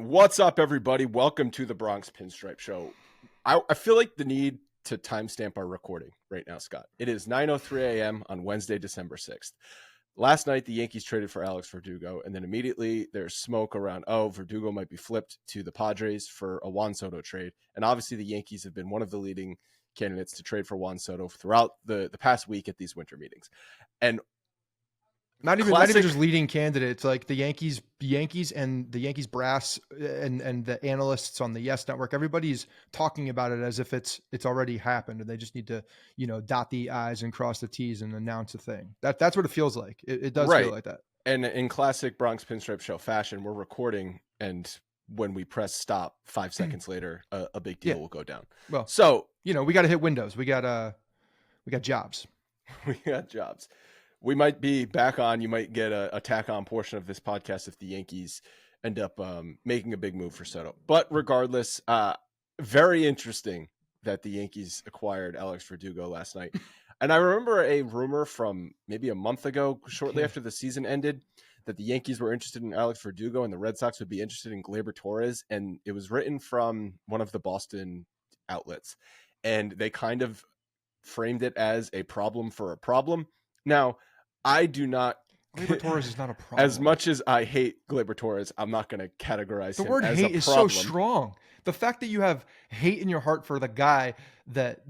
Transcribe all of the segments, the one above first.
What's up, everybody? Welcome to the Bronx Pinstripe Show. I feel like the need to timestamp our recording right now, Scott. It is 9:03 a.m. on Wednesday, December 6th. Last night, the Yankees traded for Alex Verdugo, and then immediately there's smoke around, Verdugo might be flipped to the Padres for a Juan Soto trade. And obviously, the Yankees have been one of the leading candidates to trade for Juan Soto throughout the past week at these winter meetings. And not even just leading candidates, like the Yankees and the Yankees brass and the analysts on the Yes Network. Everybody's talking about it as if it's already happened, and they just need to, dot the I's and cross the T's and announce a thing. That's what it feels like. It does feel like that. And in classic Bronx Pinstripe Show fashion, we're recording, and when we press stop 5 seconds later, a big deal will go down. Well, so we got to hit Windows. We got jobs. We got jobs. We might be back on. You might get a tack on portion of this podcast if the Yankees end up making a big move for Soto. But regardless, very interesting that the Yankees acquired Alex Verdugo last night. And I remember a rumor from maybe a month ago, shortly after the season ended, that the Yankees were interested in Alex Verdugo and the Red Sox would be interested in Gleyber Torres. And it was written from one of the Boston outlets. And they kind of framed it as a problem for a problem. Now, I do not. Gleyber Torres is not a problem. As much as I hate Gleyber Torres, I'm not going to categorize the him word as hate a is problem. so strong. The fact that you have hate in your heart for the guy that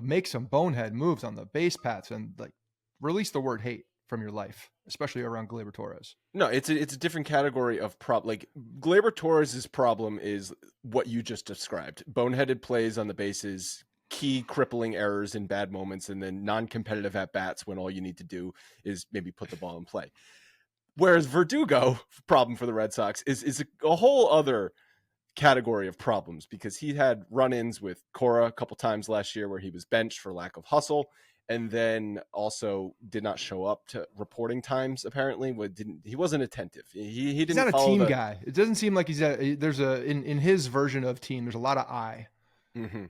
makes some bonehead moves on the base paths, and like release the word hate from your life, especially around Gleyber Torres. No, it's a different category of problem. Like Gleyber Torres' problem is what you just described: boneheaded plays on the bases, key crippling errors in bad moments, and then non-competitive at-bats when all you need to do is maybe put the ball in play. Whereas Verdugo, problem for the Red Sox, is a whole other category of problems, because he had run-ins with Cora a couple times last year where he was benched for lack of hustle, and then also did not show up to reporting times. Apparently, he wasn't attentive. He didn't. He's not a team guy. It doesn't seem like in his version of team. There's a lot of I. Mm-hmm.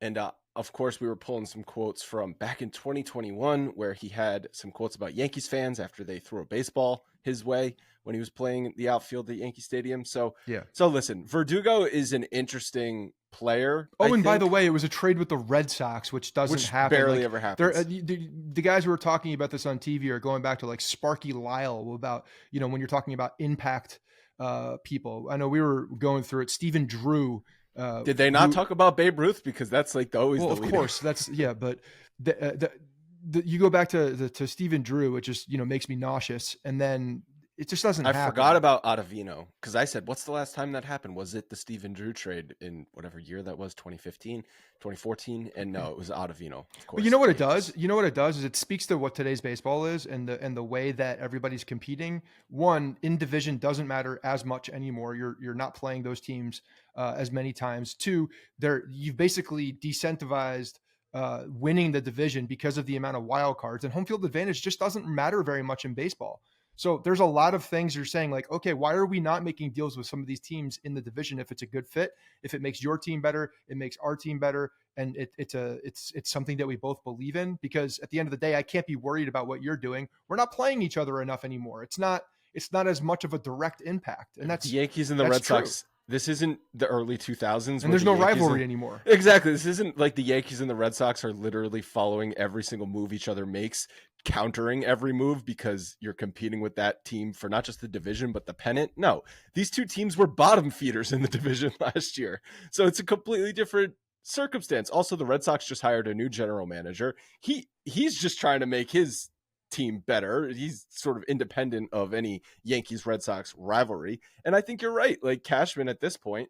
And of course, we were pulling some quotes from back in 2021, where he had some quotes about Yankees fans after they threw a baseball his way when he was playing the outfield at Yankee Stadium. So, So listen, Verdugo is an interesting player. And by the way, it was a trade with the Red Sox, which doesn't happen. Barely ever happens. The guys who are talking about this on TV are going back to like Sparky Lyle about, when you're talking about impact people. I know we were going through it. Stephen Drew. Did they not talk about Babe Ruth? Because that's like always the leader. Of course, that's but you go back to Stephen Drew, it just makes me nauseous, and then it just doesn't happen. I forgot about Ottavino, because I said, what's the last time that happened? Was it the Stephen Drew trade in whatever year that was, 2015, 2014? And no, it was Ottavino, of course. But you know what it does? You know what it does is it speaks to what today's baseball is, and the way that everybody's competing. One, in division doesn't matter as much anymore. You're not playing those teams as many times. Two, you've basically decentivized winning the division because of the amount of wild cards, and home field advantage just doesn't matter very much in baseball. So there's a lot of things you're saying, like, okay, why are we not making deals with some of these teams in the division if it's a good fit, if it makes your team better, it makes our team better, and it's something that we both believe in? Because at the end of the day, I can't be worried about what you're doing. We're not playing each other enough anymore. It's not as much of a direct impact, and that's the Yankees and the Red Sox. This isn't the early 2000s. And there's no rivalry anymore. Exactly. This isn't like the Yankees and the Red Sox are literally following every single move each other makes, countering every move because you're competing with that team for not just the division, but the pennant. No, these two teams were bottom feeders in the division last year. So it's a completely different circumstance. Also, the Red Sox just hired a new general manager. He's just trying to make his team better. He's sort of independent of any Yankees Red Sox rivalry, and I think you're right. Like Cashman at this point,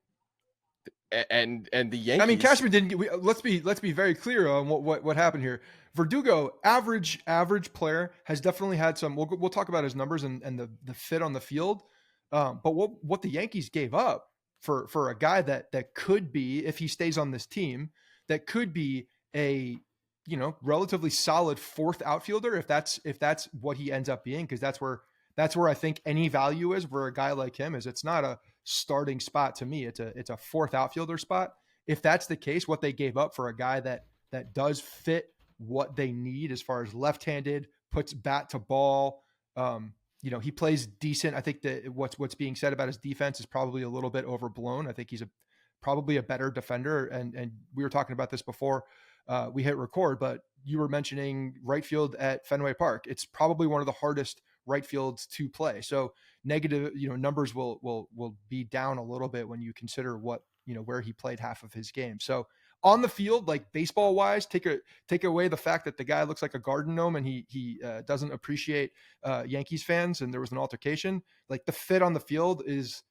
and the Yankees. I mean, Cashman didn't. Let's be very clear on what happened here. Verdugo, average player, has definitely had some. We'll talk about his numbers and the fit on the field. But what the Yankees gave up for a guy that could be, if he stays on this team, that could be a relatively solid fourth outfielder, if that's what he ends up being, because that's where I think any value is for a guy like him. Is it's not a starting spot to me. It's a fourth outfielder spot. If that's the case, what they gave up for a guy that does fit what they need as far as left-handed, puts bat to ball, he plays decent. I think that what's being said about his defense is probably a little bit overblown. I think he's probably a better defender. And we were talking about this before we hit record, but you were mentioning right field at Fenway Park. It's probably one of the hardest right fields to play. So negative, numbers will be down a little bit when you consider where he played half of his game. So on the field, like baseball wise, take away the fact that the guy looks like a garden gnome and he doesn't appreciate Yankees fans, and there was an altercation. Like the fit on the field is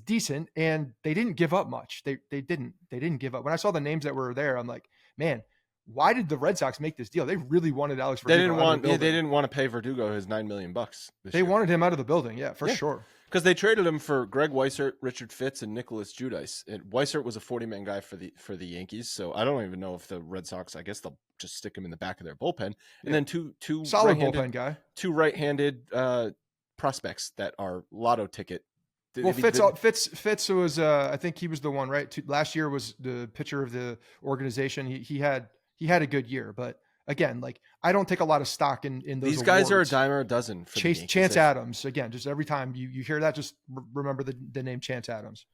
decent, and they didn't give up much. They didn't give up. When I saw the names that were there, I'm like, man, why did the Red Sox make this deal? They really wanted Alex Verdugo. They didn't want to pay Verdugo his $9 million. They wanted him out of the building, for sure. Because they traded him for Greg Weissert, Richard Fitz, and Nicholas Judice. And Weissert was a 40-man guy for the Yankees, so I don't even know if the Red Sox. I guess they'll just stick him in the back of their bullpen. And then two solid bullpen guy, two right-handed prospects that are lotto ticket. Well, Fitz was I think he was the one, right? Last year was the pitcher of the organization. He had a good year, but again, like I don't take a lot of stock in those. These guys are a dime or a dozen. For Chance Adams, again, just every time you hear that, just remember the name Chance Adams.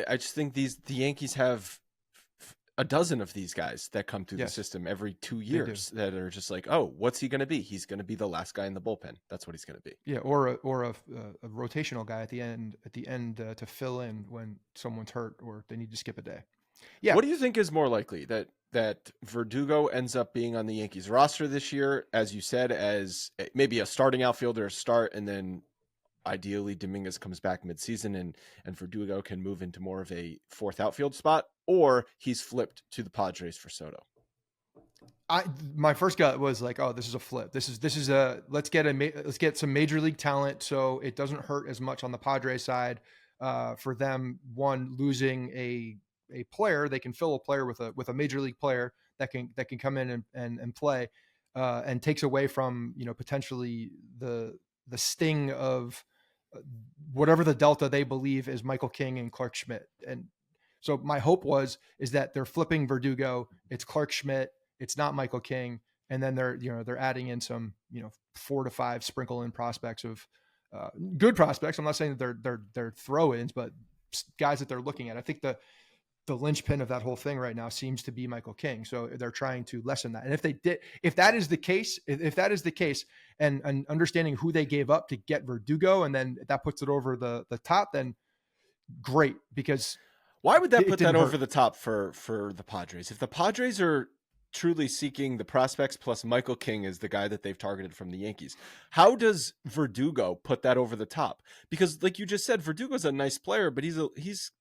I just think the Yankees have a dozen of these guys that come through the system every 2 years that are just like, oh, what's he going to be? He's going to be the last guy in the bullpen. That's what he's going to be. Yeah, or a rotational guy at the end to fill in when someone's hurt or they need to skip a day. Yeah. What do you think is more likely, that Verdugo ends up being on the Yankees roster this year, as you said, as maybe a starting outfielder start, and then ideally Dominguez comes back midseason and Verdugo can move into more of a fourth outfield spot, or he's flipped to the Padres for Soto? My first gut was like, oh, this is a flip. This is let's get some major league talent so it doesn't hurt as much on the Padres side for them. One, losing a player, they can fill a player with a major league player that can come in and play and takes away from potentially the sting of whatever the delta they believe is Michael King and Clark Schmidt. And so my hope is that they're flipping Verdugo. It's Clark Schmidt. It's not Michael King. And then they're adding in some 4 to 5 sprinkle in prospects of good prospects. I'm not saying that they're throw-ins, but guys that they're looking at. I think the linchpin of that whole thing right now seems to be Michael King. So they're trying to lessen that. And if that is the case, and understanding who they gave up to get Verdugo, and then that puts it over the top, then great. Because why would that put that over the top for the Padres? If the Padres are truly seeking the prospects plus Michael King is the guy that they've targeted from the Yankees, how does Verdugo put that over the top? Because like you just said, Verdugo's a nice player, but he's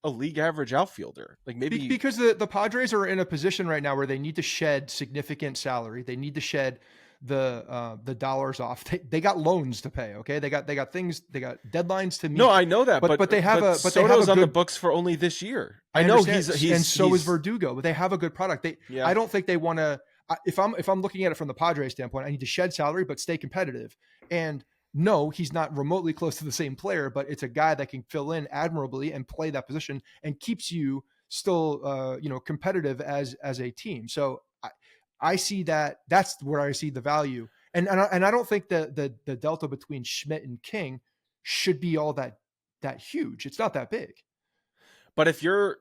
a league average outfielder. Like maybe because the Padres are in a position right now where they need to shed significant salary. They need to shed the dollars off. They got loans to pay. Okay. They got things, they got deadlines to meet. No, I know that, but they have Soto's on the books for only this year. I know he's and so is Verdugo, but they have a good product. I don't think they want to, if I'm looking at it from the Padres standpoint, I need to shed salary, but stay competitive. And no, he's not remotely close to the same player, but it's a guy that can fill in admirably and play that position and keeps you still, competitive as a team. So I see that. That's where I see the value. And I don't think that the delta between Schmidt and King should be all that huge. It's not that big. But if you're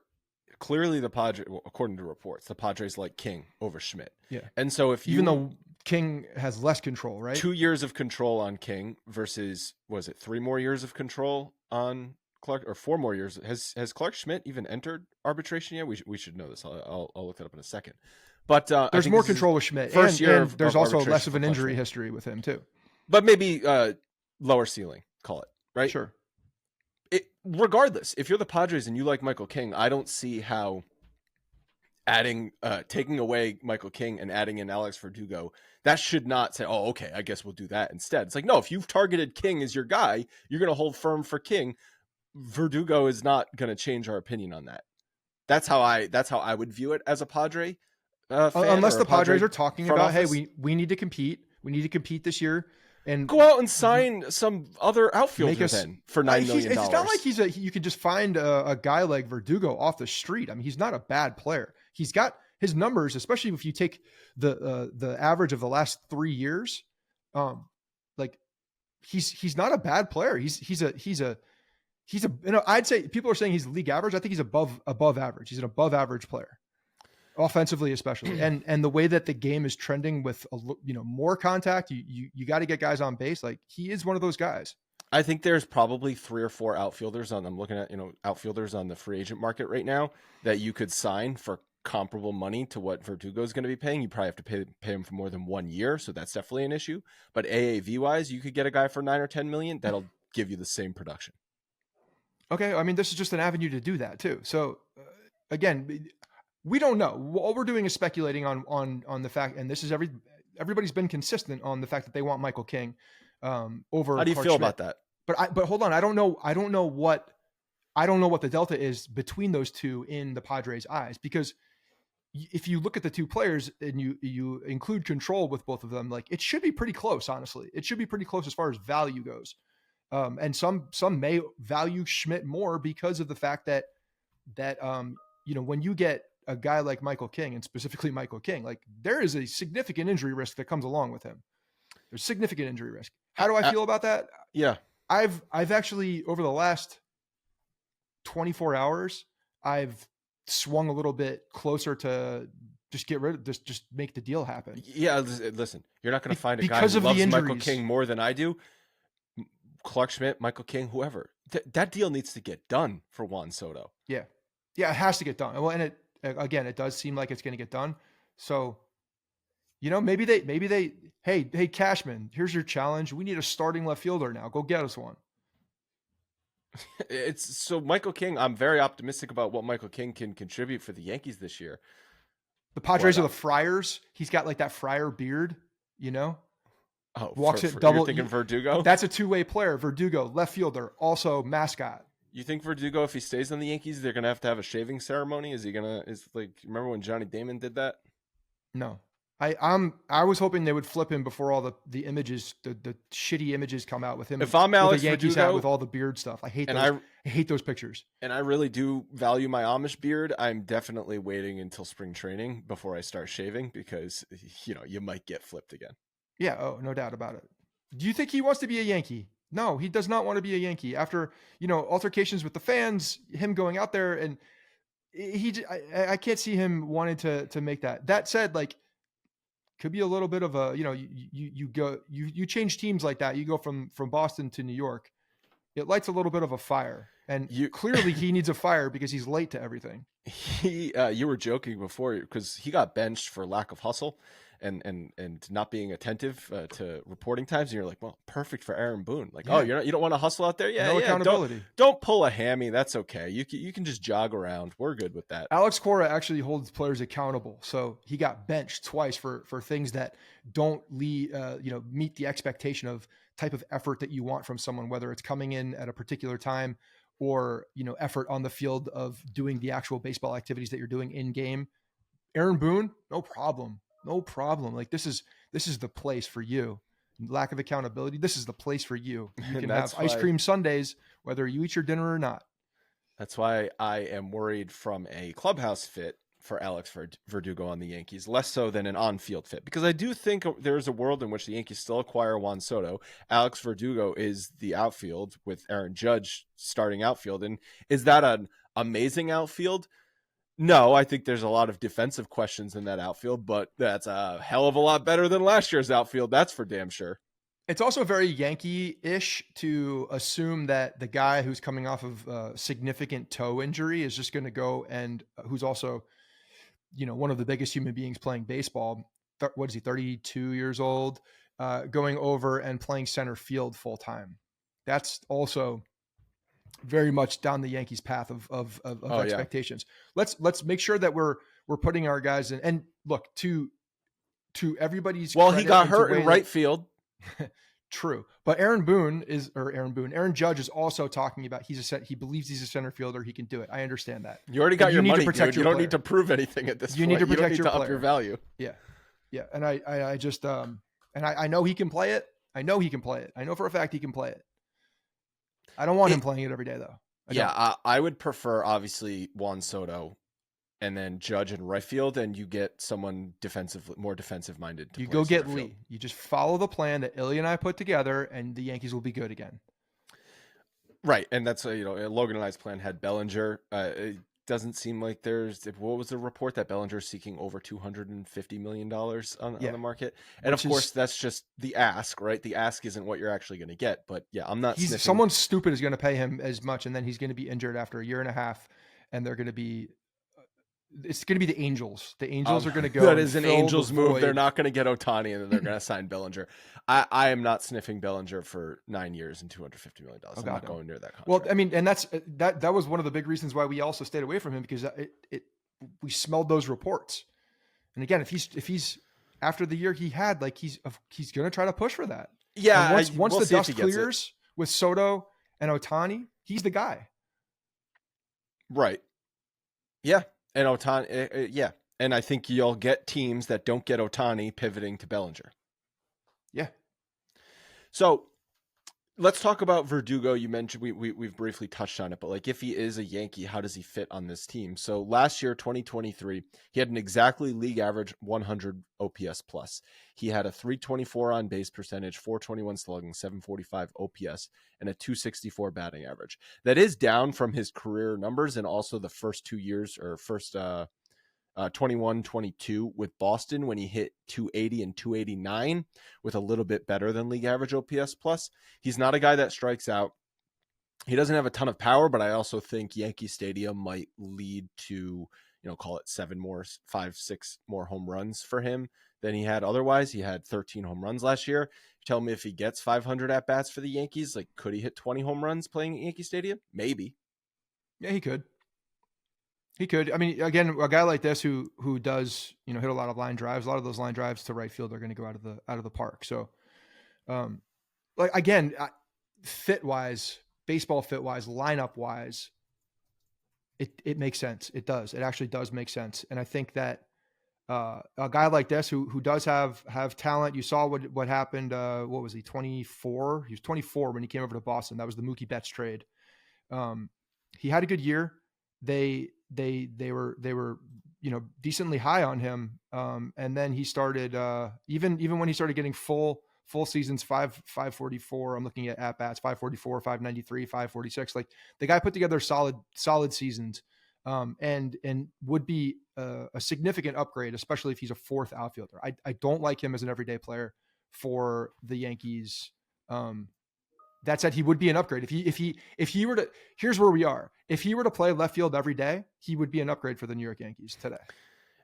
clearly the Padres, according to reports, the Padres like King over Schmidt. Yeah. And so even though King has less control, right? 2 years of control on King versus, was it 3 more years of control on Clark, or 4 more years? Has Clark Schmidt even entered arbitration yet? We should know this. I'll look that up in a second. But there's more control with Schmidt. First year, and there's also less of an injury history with him too. But maybe lower ceiling, call it, right? Sure. Regardless, if you're the Padres and you like Michael King, I don't see how taking away Michael King and adding in Alex Verdugo, that should not say, oh, okay, I guess we'll do that instead. It's like, no, if you've targeted King as your guy, you're going to hold firm for King. Verdugo is not going to change our opinion on that. That's how I would view it as a Padre. Unless the Padres are talking about, hey, we need to compete. We need to compete this year, and go out and sign some other outfielder then for $9 million. It's not like you could just find a guy like Verdugo off the street. I mean, he's not a bad player. He's got his numbers, especially if you take the average of the last 3 years. Like he's not a bad player. He's a I'd say people are saying he's league average. I think he's above average. He's an above average player, offensively especially. And the way that the game is trending with more contact, you got to get guys on base. Like, he is one of those guys. I think there's probably 3 or 4 outfielders I'm looking at, outfielders on the free agent market right now that you could sign for comparable money to what Verdugo is going to be paying. You probably have to pay him for more than 1 year. So that's definitely an issue. But AAV wise, you could get a guy for 9 or 10 million. That'll give you the same production. Okay. I mean, this is just an avenue to do that too. So again, we don't know. All we're doing is speculating on the fact, and this is everybody's been consistent on the fact that they want Michael King over. How do you feel about that? But hold on. I don't know what the delta is between those two in the Padres' eyes, because if you look at the two players and you include control with both of them, like, it should be pretty close. Honestly, it should be pretty close as far as value goes. And some may value Schmidt more because of the fact that when you get a guy like Michael King, and specifically Michael King, like, there is a significant injury risk that comes along with him. There's significant injury risk. How do I feel about that? Yeah. I've actually, over the last 24 hours, I've swung a little bit closer to just get rid of this, just make the deal happen. Yeah. Listen, you're not going to find a guy who loves Michael King more than I do. Clark Schmidt, Michael King, whoever. That deal needs to get done for Juan Soto. Yeah. Yeah, it has to get done. Well, and it does seem like it's going to get done. So, maybe they, hey, Cashman, here's your challenge. We need a starting left fielder now. Go get us one. So Michael King, I'm very optimistic about what Michael King can contribute for the Yankees this year. The Padres are the Friars. He's got like that Friar beard, Oh, walks it double. You're thinking Verdugo? That's a two-way player. Verdugo, left fielder, also mascot. You think Verdugo, if he stays on the Yankees, they're gonna have to have a shaving ceremony? Remember when Johnny Damon did that? No. I was hoping they would flip him before all the images, the shitty images come out with him. If I'm Alex Yankees Verdugo, hat with all the beard stuff, I hate those. I hate those pictures. And I really do value my Amish beard. I'm definitely waiting until spring training before I start shaving, because you might get flipped again. Yeah, oh, no doubt about it. Do you think he wants to be a Yankee? No, he does not want to be a Yankee. After, altercations with the fans, him going out there, and I can't see him wanting to make that. That said, like, could be a little bit of a, you change teams like that. You go from Boston to New York. It lights a little bit of a fire, and clearly he needs a fire because he's late to everything. You were joking before, because he got benched for lack of hustle and not being attentive to reporting times. And you're like, well, perfect for Aaron Boone. Like, yeah. You don't want to hustle out there. Yeah. No accountability. Don't pull a hammy. That's okay. You can just jog around. We're good with that. Alex Cora actually holds players accountable. So he got benched twice for things that don't meet the expectation of type of effort that you want from someone, whether it's coming in at a particular time or, effort on the field of doing the actual baseball activities that you're doing in game. Aaron Boone, no problem. Like, this is the place for you. Lack of accountability. This is the place for you. You can have ice cream sundaes, whether you eat your dinner or not. That's why I am worried from a clubhouse fit for Alex Verdugo on the Yankees, less so than an on-field fit, because I do think there's a world in which the Yankees still acquire Juan Soto. Alex Verdugo is the outfield with Aaron Judge starting outfield. And is that an amazing outfield? No, I think there's a lot of defensive questions in that outfield, but that's a hell of a lot better than last year's outfield. That's for damn sure. It's also very Yankee-ish to assume that the guy who's coming off of a significant toe injury is just going to go and who's also, one of the biggest human beings playing baseball. What is he, 32 years old, going over and playing center field full time. That's also very much down the Yankees path of expectations. Yeah. Let's make sure that we're putting our guys in. And look, to everybody's he got hurt in right field. True, but Aaron Judge is also talking about he believes he's a center fielder. He can do it. I understand that. You already got your money. You don't need to prove anything at this point. You need to protect your up your value. Yeah. And I just and I know he can play it. I know for a fact he can play it. I don't want him playing it every day, though. I would prefer, obviously, Juan Soto and then Judge in right field, and you get someone more defensive minded to You play go get center field. Lee. You just follow the plan that Ilya and I put together, and the Yankees will be good again. Right, and that's Logan and I's plan had Bellinger. It doesn't seem like what was the report that Bellinger's seeking over $250 million on the market, and of course that's just the ask, right? The ask isn't what you're actually going to get, but yeah, I'm not. Someone stupid is going to pay him as much, and then he's going to be injured after a year and a half, and they're going to be. It's going to be the Angels. The Angels are going to go. That is an Angels move. They're not going to get Ohtani, and then they're going to sign Bellinger. I am not sniffing Bellinger for 9 years and $250 million. I'm not going near that contract. Well, I mean, and that was one of the big reasons why we also stayed away from him, because we smelled those reports. And again, if he's after the year he had, like he's going to try to push for that. Yeah. Once the dust clears with Soto and Ohtani, he's the guy. Right. Yeah. And Ohtani, yeah. And I think you'll get teams that don't get Ohtani pivoting to Bellinger. Yeah. So let's talk about Verdugo. You mentioned we've briefly touched on it, but like if he is a Yankee, how does he fit on this team? So last year, 2023, he had an exactly league average 100 OPS plus. He had a 324 on base percentage, 421 slugging, 745 OPS, and a 264 batting average. That is down from his career numbers and also the first 2 years or first 21-22 with Boston when he hit 280 and 289 with a little bit better than league average OPS plus. He's not a guy that strikes out. He doesn't have a ton of power, but I also think Yankee Stadium might lead to, call it 5-6 more home runs for him than he had otherwise. He had 13 home runs last year. Tell me if he gets 500 at bats for the Yankees, like could he hit 20 home runs playing at Yankee Stadium? Maybe. Yeah, he could. He could. I mean, again, a guy like this who does, hit a lot of line drives, a lot of those line drives to right field are going to go out of the park. So, like again, fit wise, baseball fit wise, lineup wise, it makes sense. It does. It actually does make sense. And I think that a guy like this who does have talent. You saw what happened. What was he? 24. He was 24 when he came over to Boston. That was the Mookie Betts trade. He had a good year. They were decently high on him, and then he started even when he started getting full seasons, 544. I'm looking at bats, 544, 593, 546. Like the guy put together solid seasons, and would be a significant upgrade, especially if he's a fourth outfielder. I don't like him as an everyday player for the Yankees. That said, he would be an upgrade if he were to. Here's where we are. If he were to play left field every day, he would be an upgrade for the New York Yankees today.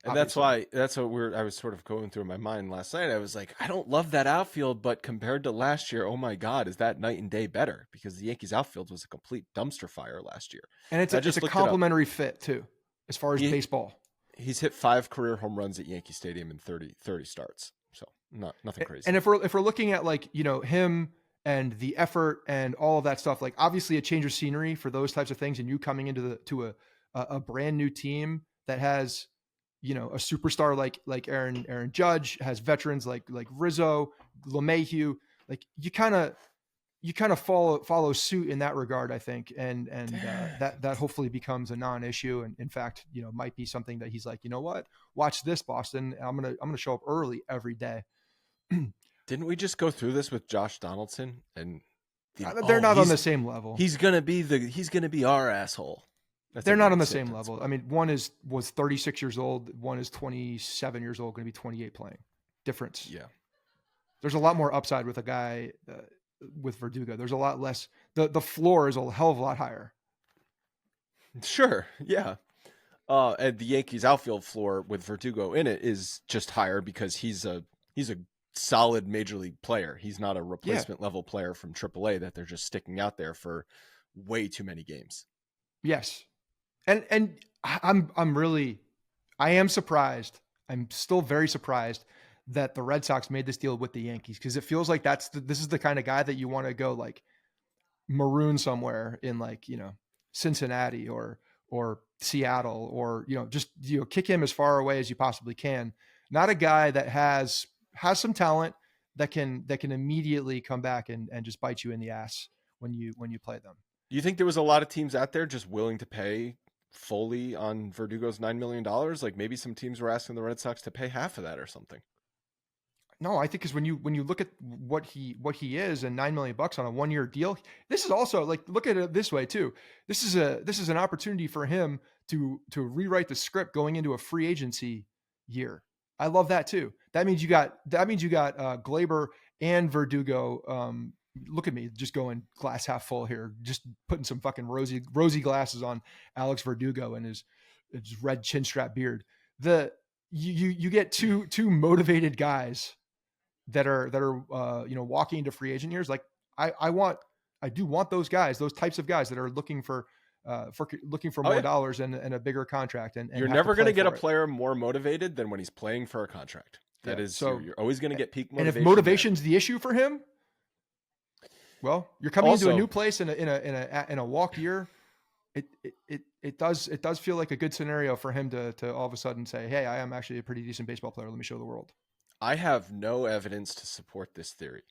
And obviously. that's what I was sort of going through in my mind last night. I was like, I don't love that outfield, but compared to last year, oh my God, is that night and day better? Because the Yankees outfield was a complete dumpster fire last year. And it's a complementary fit too, as far as baseball. He's hit 5 career home runs at Yankee Stadium in 30 starts. So nothing crazy. And if we're looking at like, him and the effort and all of that stuff, like obviously a change of scenery for those types of things. And you coming into a brand new team that has, a superstar like Aaron Judge, has veterans like Rizzo, LeMahieu, like you kind of follow suit in that regard, I think. And that hopefully becomes a non-issue. And in fact, might be something that he's like, you know what, watch this, Boston. I'm going to show up early every day. Didn't we just go through this with Josh Donaldson? And they're not on the same level. He's gonna be our asshole. They're not on the same level. I mean, one was 36 years old. One is 27 years old, going to be 28 playing. Difference. Yeah. There's a lot more upside with a guy with Verdugo. There's a lot less. The floor is a hell of a lot higher. Sure. Yeah. And the Yankees outfield floor with Verdugo in it is just higher because he's a solid major league player. He's not a replacement level player from AAA that they're just sticking out there for way too many games. Yes. And I am surprised. I'm still very surprised that the Red Sox made this deal with the Yankees, because it feels like this is the kind of guy that you want to go like maroon somewhere in like, Cincinnati or Seattle, or, just, kick him as far away as you possibly can. Not a guy that has some talent that can immediately come back and just bite you in the ass when you play them. Do you think there was a lot of teams out there just willing to pay fully on Verdugo's $9 million? Like maybe some teams were asking the Red Sox to pay half of that or something. No, I think because when you look at what he is and $9 million on a 1-year deal, this is also like, look at it this way too. This is an opportunity for him to rewrite the script going into a free agency year. I love that too. That means you got Glaber and Verdugo. Look at me, just going glass half full here, just putting some fucking rosy glasses on Alex Verdugo and his red chin strap beard. You get two motivated guys that are walking into free agent years. Like I do want those guys, those types of guys that are looking for more dollars and a bigger contract. And you're never going to get a player more motivated than when he's playing for a contract. That is, so you're always going to get peak motivation. And if motivation's the issue for him, well, you're coming into a new place in a walk year. It does feel like a good scenario for him to all of a sudden say, hey, I am actually a pretty decent baseball player. Let me show the world. I have no evidence to support this theory,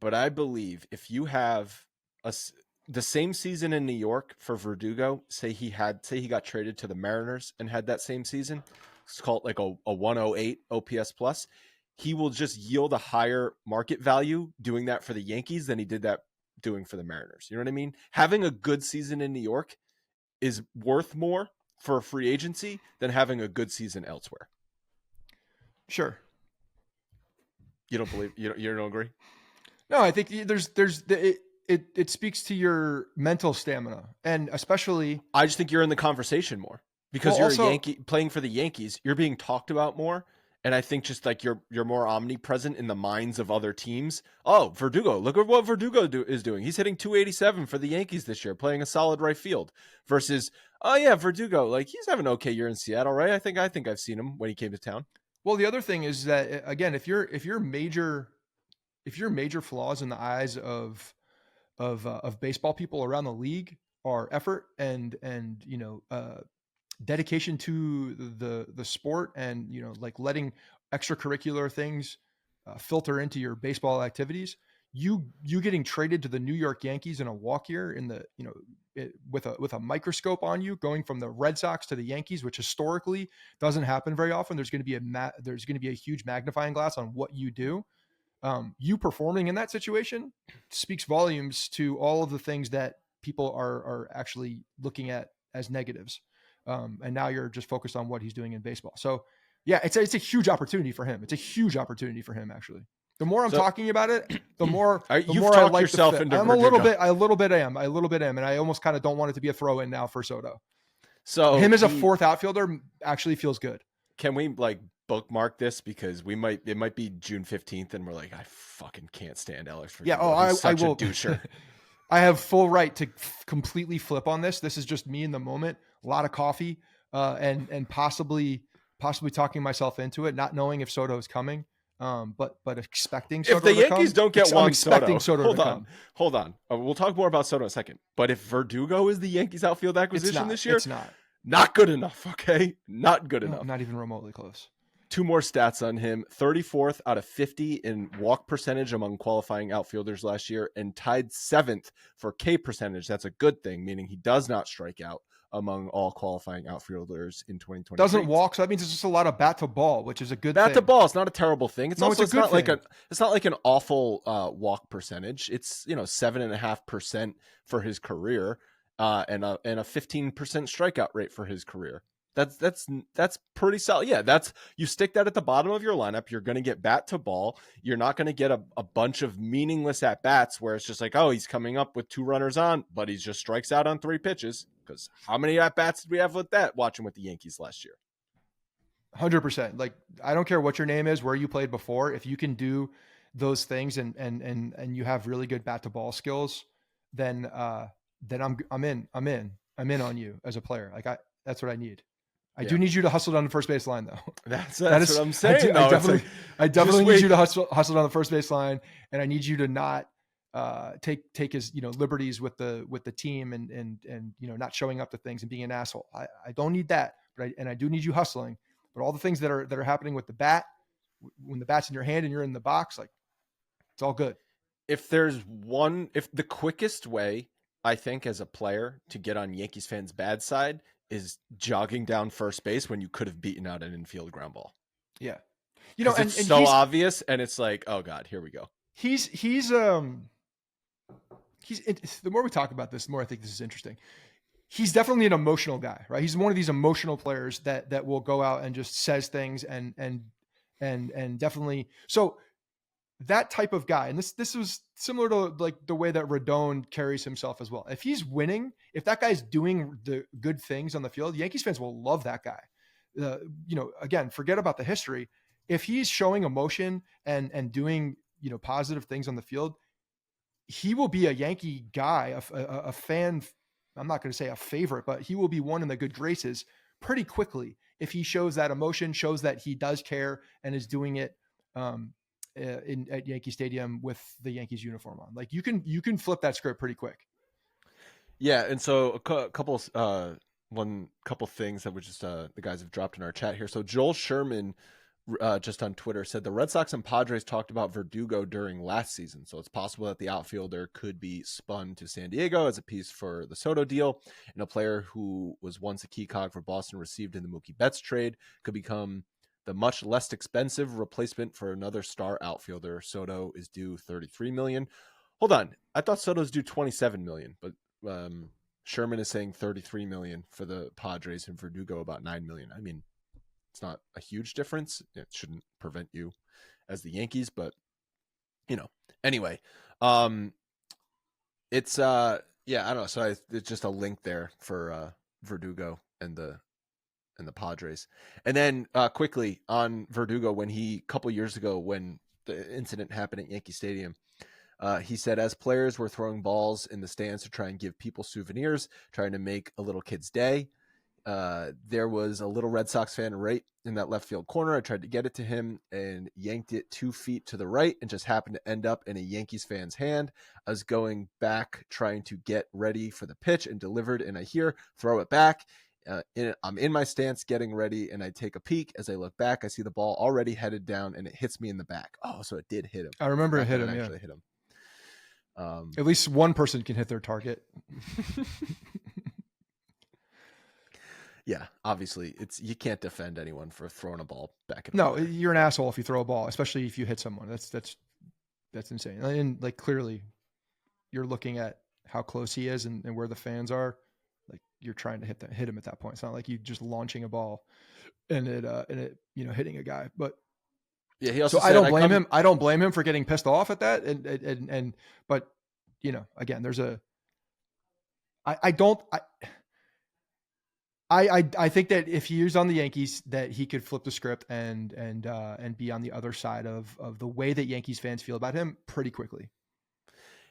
but I believe if you have the same season in New York for Verdugo, say he got traded to the Mariners and had that same season, it's called like a 108 OPS plus, he will just yield a higher market value doing that for the Yankees than he did that doing for the Mariners. You know what I mean? Having a good season in New York is worth more for a free agency than having a good season elsewhere. Sure. You don't believe, you don't agree? No, I think it speaks to your mental stamina, and especially I just think you're in the conversation more because you're a Yankee playing for the Yankees. You're being talked about more. And I think just like you're more omnipresent in the minds of other teams. Oh, Verdugo, look at what Verdugo is doing. He's hitting 287 for the Yankees this year, playing a solid right field. Versus, oh yeah, Verdugo, like he's having an okay year in Seattle, right? I think I've seen him when he came to town. Well, the other thing is that again, if your major flaws in the eyes of baseball people around the league are effort and dedication to the sport, and like letting extracurricular things filter into your baseball activities, you getting traded to the New York Yankees in a walk year in the with a microscope on you, going from the Red Sox to the Yankees, which historically doesn't happen very often. There's going to be a huge magnifying glass on what you do. You performing in that situation speaks volumes to all of the things that people are actually looking at as negatives. And now you're just focused on what he's doing in baseball. So yeah, it's a huge opportunity for him. It's a huge opportunity for him, actually. The more I'm talking about it, the more I like yourself into I'm Verdugo. a little bit am, and I almost kind of don't want it to be a throw in now for Soto. So him as a fourth outfielder actually feels good. Can we like bookmark this, because it might be June 15th and we're like, I fucking can't stand Alex Verdugo. Yeah, I will. A doucher. I have full right to completely flip on this. This is just me in the moment. A lot of coffee, and possibly talking myself into it, not knowing if Soto is coming, but expecting Soto. If the Yankees don't get Juan Soto, hold on. We'll talk more about Soto in a second. But if Verdugo is the Yankees outfield acquisition this year, it's not good enough. Okay, not good enough. Not even remotely close. Two more stats on him: 34th out of 50 in walk percentage among qualifying outfielders last year, and tied 7th for K percentage. That's a good thing, meaning he does not strike out among all qualifying outfielders in 2020. Doesn't walk, so that means it's just a lot of bat to ball, which is a good thing. Bat to ball is not a terrible thing. It's not like an awful walk percentage. It's 7.5% for his career, and a 15% strikeout rate for his career. That's pretty solid. Yeah, you stick that at the bottom of your lineup. You're going to get bat to ball. You're not going to get a bunch of meaningless at bats where it's just like, oh, he's coming up with 2 runners on, but he just strikes out on 3 pitches. Because how many at bats did we have with that watching with the Yankees last year? 100%. Like, I don't care what your name is, where you played before. If you can do those things and you have really good bat to ball skills, then I'm in on you as a player. Like that's what I need. I do need you to hustle down the first base line, though. That's what I'm saying. I definitely need you to hustle down the first base line, and I need you to not take his liberties with the team and not showing up to things and being an asshole. I don't need that, but I do need you hustling. But all the things that are happening with the bat, when the bat's in your hand and you're in the box, like, it's all good. If the quickest way, I think, as a player to get on Yankees fans' bad side is jogging down first base when you could have beaten out an infield ground ball. Yeah. And it's so obvious, and it's like, oh God, here we go. The more we talk about this, the more I think this is interesting. He's definitely an emotional guy, right? He's one of these emotional players that will go out and just says things and definitely. So that type of guy, and this was similar to like the way that Rodon carries himself as well. If he's winning, if that guy's doing the good things on the field, Yankees fans will love that guy. Again, forget about the history. If he's showing emotion and doing, positive things on the field, he will be a Yankee guy, a fan. I'm not going to say a favorite, but he will be one in the good graces pretty quickly if he shows that emotion, shows that he does care and is doing it at Yankee Stadium with the Yankees uniform on. Like you can flip that script pretty quick. Yeah, and so a couple things that we just the guys have dropped in our chat here. So Joel Sherman just on Twitter said the Red Sox and Padres talked about Verdugo during last season, so it's possible that the outfielder could be spun to San Diego as a piece for the Soto deal, and a player who was once a key cog for Boston received in the Mookie Betts trade could become the much less expensive replacement for another star outfielder. Soto is due $33 million. Hold on, I thought Soto's due $27 million, but Sherman is saying $33 million for the Padres and Verdugo about $9 million. I mean, it's not a huge difference. It shouldn't prevent you as the Yankees, but anyway, it's I don't know. So it's just a link there for Verdugo and the Padres. And then quickly on Verdugo, when a couple years ago, when the incident happened at Yankee Stadium, he said, as players were throwing balls in the stands to try and give people souvenirs, trying to make a little kid's day, there was a little Red Sox fan right in that left field corner. I tried to get it to him and yanked it 2 feet to the right and just happened to end up in a Yankees fan's hand. I was going back trying to get ready for the pitch and delivered, and I hear throw it back. I'm in my stance getting ready, and I take a peek. As I look back, I see the ball already headed down, and it hits me in the back. Oh, so it did hit him. I remember it hit him. Actually hit him. At least one person can hit their target. Yeah, obviously, you can't defend anyone for throwing a ball back. No, you're an asshole if you throw a ball, especially if you hit someone. That's insane. And like clearly, you're looking at how close he is and where the fans are. Like you're trying to hit him at that point. It's not like you just launching a ball and it hitting a guy. But yeah, he also I don't blame him. I don't blame him for getting pissed off at that. But again, there's I think that if he was on the Yankees, that he could flip the script and be on the other side of the way that Yankees fans feel about him pretty quickly.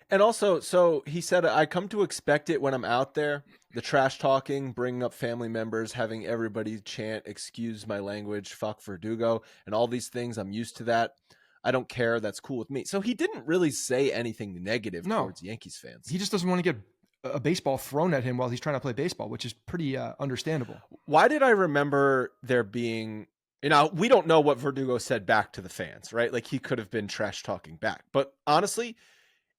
And also, so he said, I come to expect it when I'm out there. The trash talking, bringing up family members, having everybody chant, excuse my language, fuck Verdugo, and all these things. I'm used to that. I don't care. That's cool with me. So he didn't really say anything negative towards Yankees fans. He just doesn't want to get a baseball thrown at him while he's trying to play baseball, which is pretty understandable. Why did I remember there being, we don't know what Verdugo said back to the fans, right? Like he could have been trash talking back, but honestly,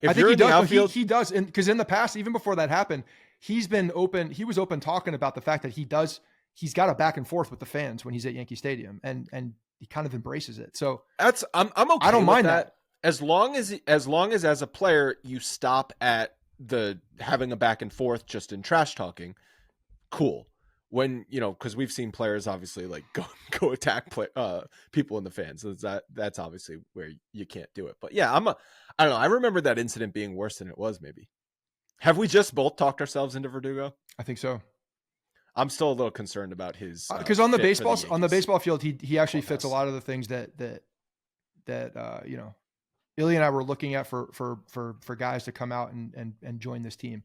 I think he does. Outfield, he does. And because in the past, even before that happened, he's been open. He was open talking about the fact that he's got a back and forth with the fans when he's at Yankee Stadium and he kind of embraces it. So I'm okay. I don't mind that. As long as as a player, you stop at the having a back and forth just in trash talking. Cool. When, cause we've seen players obviously like go attack people in the fans. So that's obviously where you can't do it. But yeah, I don't know. I remember that incident being worse than it was. Maybe. Have we just both talked ourselves into Verdugo? I think so. I'm still a little concerned about his, because on the baseball field, he actually fits a lot of the things that Ilya and I were looking at for guys to come out and join this team.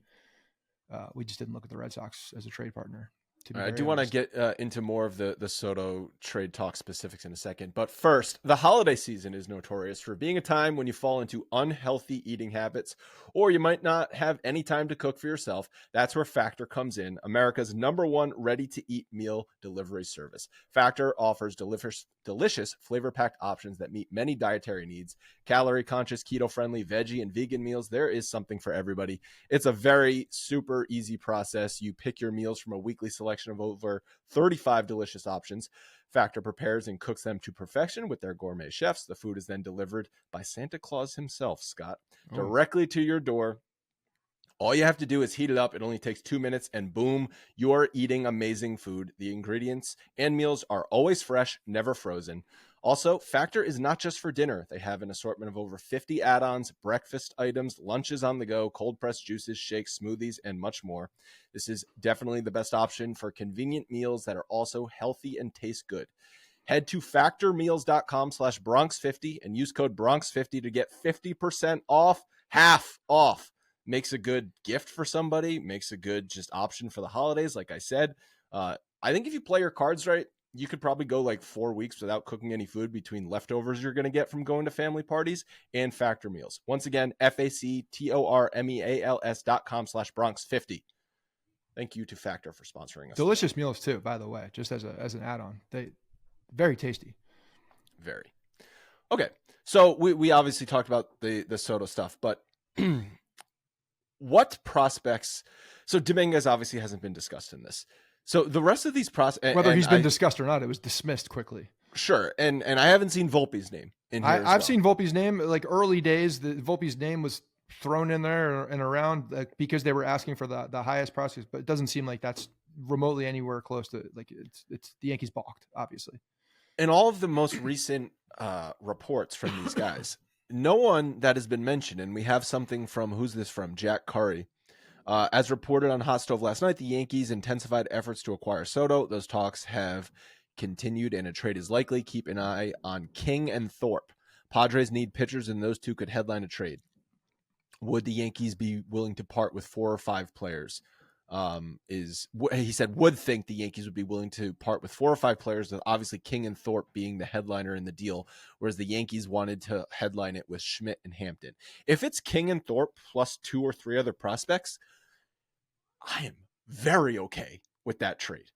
We just didn't look at the Red Sox as a trade partner. I do want to get into more of the Soto trade talk specifics in a second. But first, the holiday season is notorious for being a time when you fall into unhealthy eating habits, or you might not have any time to cook for yourself. That's where Factor comes in, America's #1 ready-to-eat meal delivery service. Factor offers delicious flavor-packed options that meet many dietary needs. Calorie-conscious, keto-friendly, veggie, and vegan meals. There is something for everybody. It's a very super easy process. You pick your meals from a weekly selection selection of over 35 delicious options. Factor prepares and cooks them to perfection with their gourmet chefs. The food is then delivered by Santa Claus himself, Scott, directly to your door. All you have to do is heat it up. It only takes 2 minutes and boom, you are eating amazing food. The ingredients and meals are always fresh, never frozen. Also, Factor is not just for dinner. They have an assortment of over 50 add-ons, breakfast items, lunches on the go, cold-pressed juices, shakes, smoothies, and much more. This is definitely the best option for convenient meals that are also healthy and taste good. Head to factormeals.com/Bronx50 and use code Bronx50 to get 50% off, half off. Makes a good gift for somebody, makes a good just option for the holidays. Like I said, I think if you play your cards right, you could probably go like 4 weeks without cooking any food between leftovers you're going to get from going to family parties and Factor meals. Once again, factormeals.com/Bronx50. Thank you to Factor for sponsoring us. Delicious today. Meals too, by the way, just as an add-on. They very tasty. Very. Okay. So we obviously talked about the Soto stuff, but what prospects? So Dominguez obviously hasn't been discussed in this. So the rest of these prospects, whether he's been discussed or not, it was dismissed quickly. Sure, and I haven't seen Volpe's name in here. I've seen Volpe's name, like early days. Volpe's name was thrown in there and around because they were asking for the highest prospects, but it doesn't seem like that's remotely anywhere close to like it's the Yankees balked, obviously. In all of the most recent reports from these guys, no one that has been mentioned, and we have something from who's this from? Jack Curry. As reported on Hot Stove last night, the Yankees intensified efforts to acquire Soto. Those talks have continued and a trade is likely. Keep an eye on King and Thorpe. Padres need pitchers and those two could headline a trade. Would the Yankees be willing to part with 4 or 5 players? He said would think the Yankees would be willing to part with 4 or 5 players, with obviously King and Thorpe being the headliner in the deal, whereas the Yankees wanted to headline it with Schmidt and Hampton. If it's King and Thorpe plus 2 or 3 other prospects, I am very okay with that trade.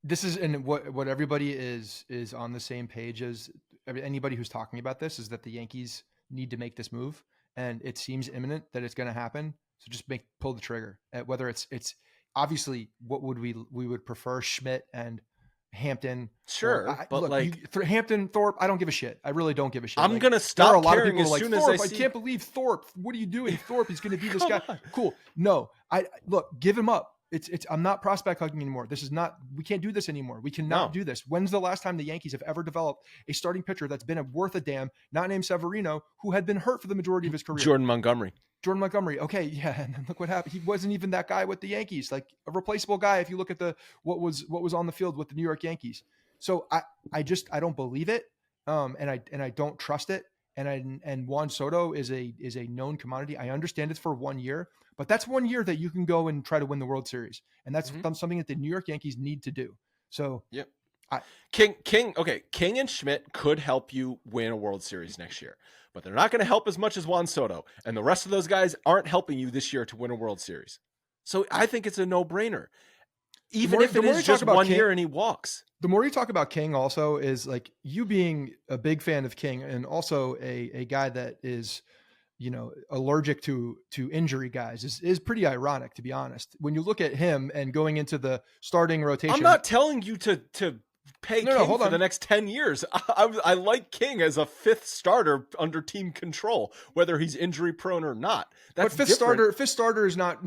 This is, and what everybody is on the same page as anybody who's talking about this is that the Yankees need to make this move, and it seems imminent that it's going to happen. So just pull the trigger. Whether it's obviously what would we would prefer Schmidt and Hampton. Sure, but look, like Hampton, Thorpe, I don't give a shit. I really don't give a shit. I'm gonna stop. There are a lot of people as like soon Thorpe, as I can't believe Thorpe. What are you doing, Thorpe? He's going to be this guy. On. Cool. No, give him up. It's I'm not prospect hugging anymore. This is not. We can't do this anymore. We cannot do this. When's the last time the Yankees have ever developed a starting pitcher that's been worth a damn, not named Severino, who had been hurt for the majority of his career? Jordan Montgomery. Okay, yeah, and look what happened. He wasn't even that guy with the Yankees, like a replaceable guy. If you look at what was on the field with the New York Yankees, so I don't believe it, and I don't trust it. And Juan Soto is a known commodity. I understand it's for 1 year, but that's 1 year that you can go and try to win the World Series, and that's something that the New York Yankees need to do. So yep. King and Schmidt could help you win a World Series next year, but they're not going to help as much as Juan Soto, and the rest of those guys aren't helping you this year to win a World Series. So I think it's a no-brainer, even if it is just 1 year and he walks. The more you talk about King also is like you being a big fan of King and also a guy that is, allergic to injury guys is pretty ironic, to be honest. When you look at him and going into the starting rotation. I'm not telling you to pay King for the next 10 years. I like King as a 5th starter under team control, whether he's injury prone or not. That's but fifth starter is not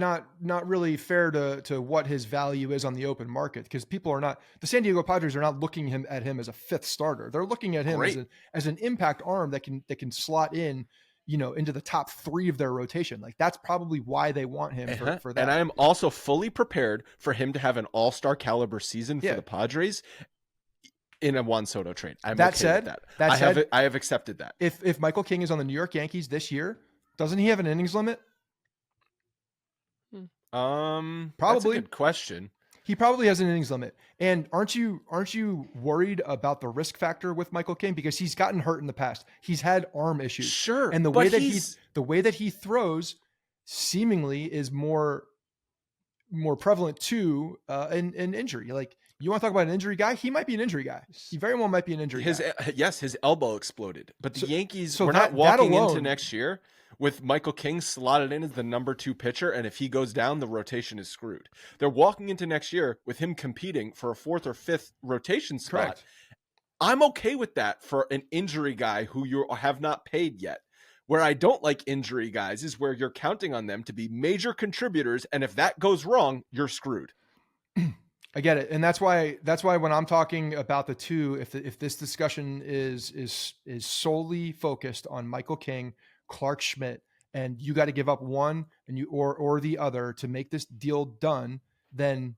really fair to what his value is on the open market, because people are not, the San Diego Padres are not looking at him as a 5th starter. They're looking at him as an impact arm that can slot in, into the top 3 of their rotation. Like that's probably why they want him for that. And I am also fully prepared for him to have an all-star caliber season for the Padres in a Juan Soto trade. I have accepted that. If Michael King is on the New York Yankees this year, doesn't he have an innings limit? Probably. That's a good question. He probably has an innings limit. And aren't you worried about the risk factor with Michael King, because he's gotten hurt in the past? He's had arm issues. Sure. And the way that he throws seemingly is more prevalent to an injury. Like You want to talk about an injury guy? He might be an injury guy. He very well might be an injury guy. Yes, his elbow exploded. But the Yankees, so we're that- not walking that alone- into next year with Michael King slotted in as the number 2 pitcher, and if he goes down, the rotation is screwed. They're walking into next year with him competing for a 4th or 5th rotation spot. Correct. I'm okay with that for an injury guy who you have not paid yet. Where I don't like injury guys is where you're counting on them to be major contributors, and if that goes wrong, you're screwed. I get it, and that's why when I'm talking about the two, if this discussion is solely focused on Michael King, Clark Schmidt, and you got to give up one and you or the other to make this deal done, then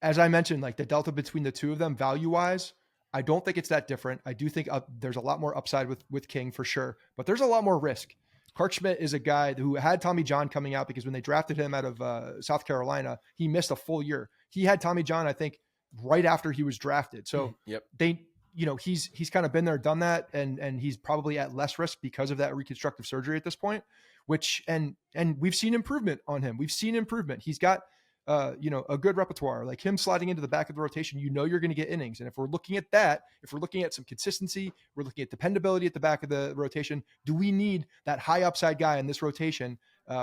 as I mentioned, like the delta between the two of them value wise, I don't think it's that different. I do think there's a lot more upside with King for sure, but there's a lot more risk. Clark Schmidt is a guy who had Tommy John coming out because when they drafted him out of South Carolina, he missed a full year. He had Tommy John, I think, right after he was drafted. So he's kind of been there, done that, and he's probably at less risk because of that reconstructive surgery at this point. Which and we've seen improvement on him. We've seen improvement. He's got a good repertoire, like him sliding into the back of the rotation, you're going to get innings. And if we're looking at that, if we're looking at some consistency, we're looking at dependability at the back of the rotation. Do we need that high upside guy in this rotation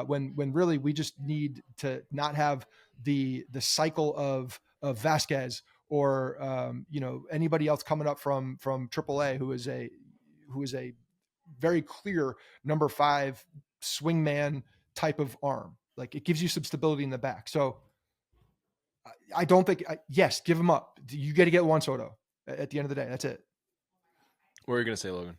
when really we just need to not have the cycle of Vasquez or anybody else coming up from AAA who is a very clear number 5 swingman type of arm. Like it gives you some stability in the back. So I don't think, yes, give him up. You got to get Juan Soto at the end of the day. That's it. What are you going to say, Logan?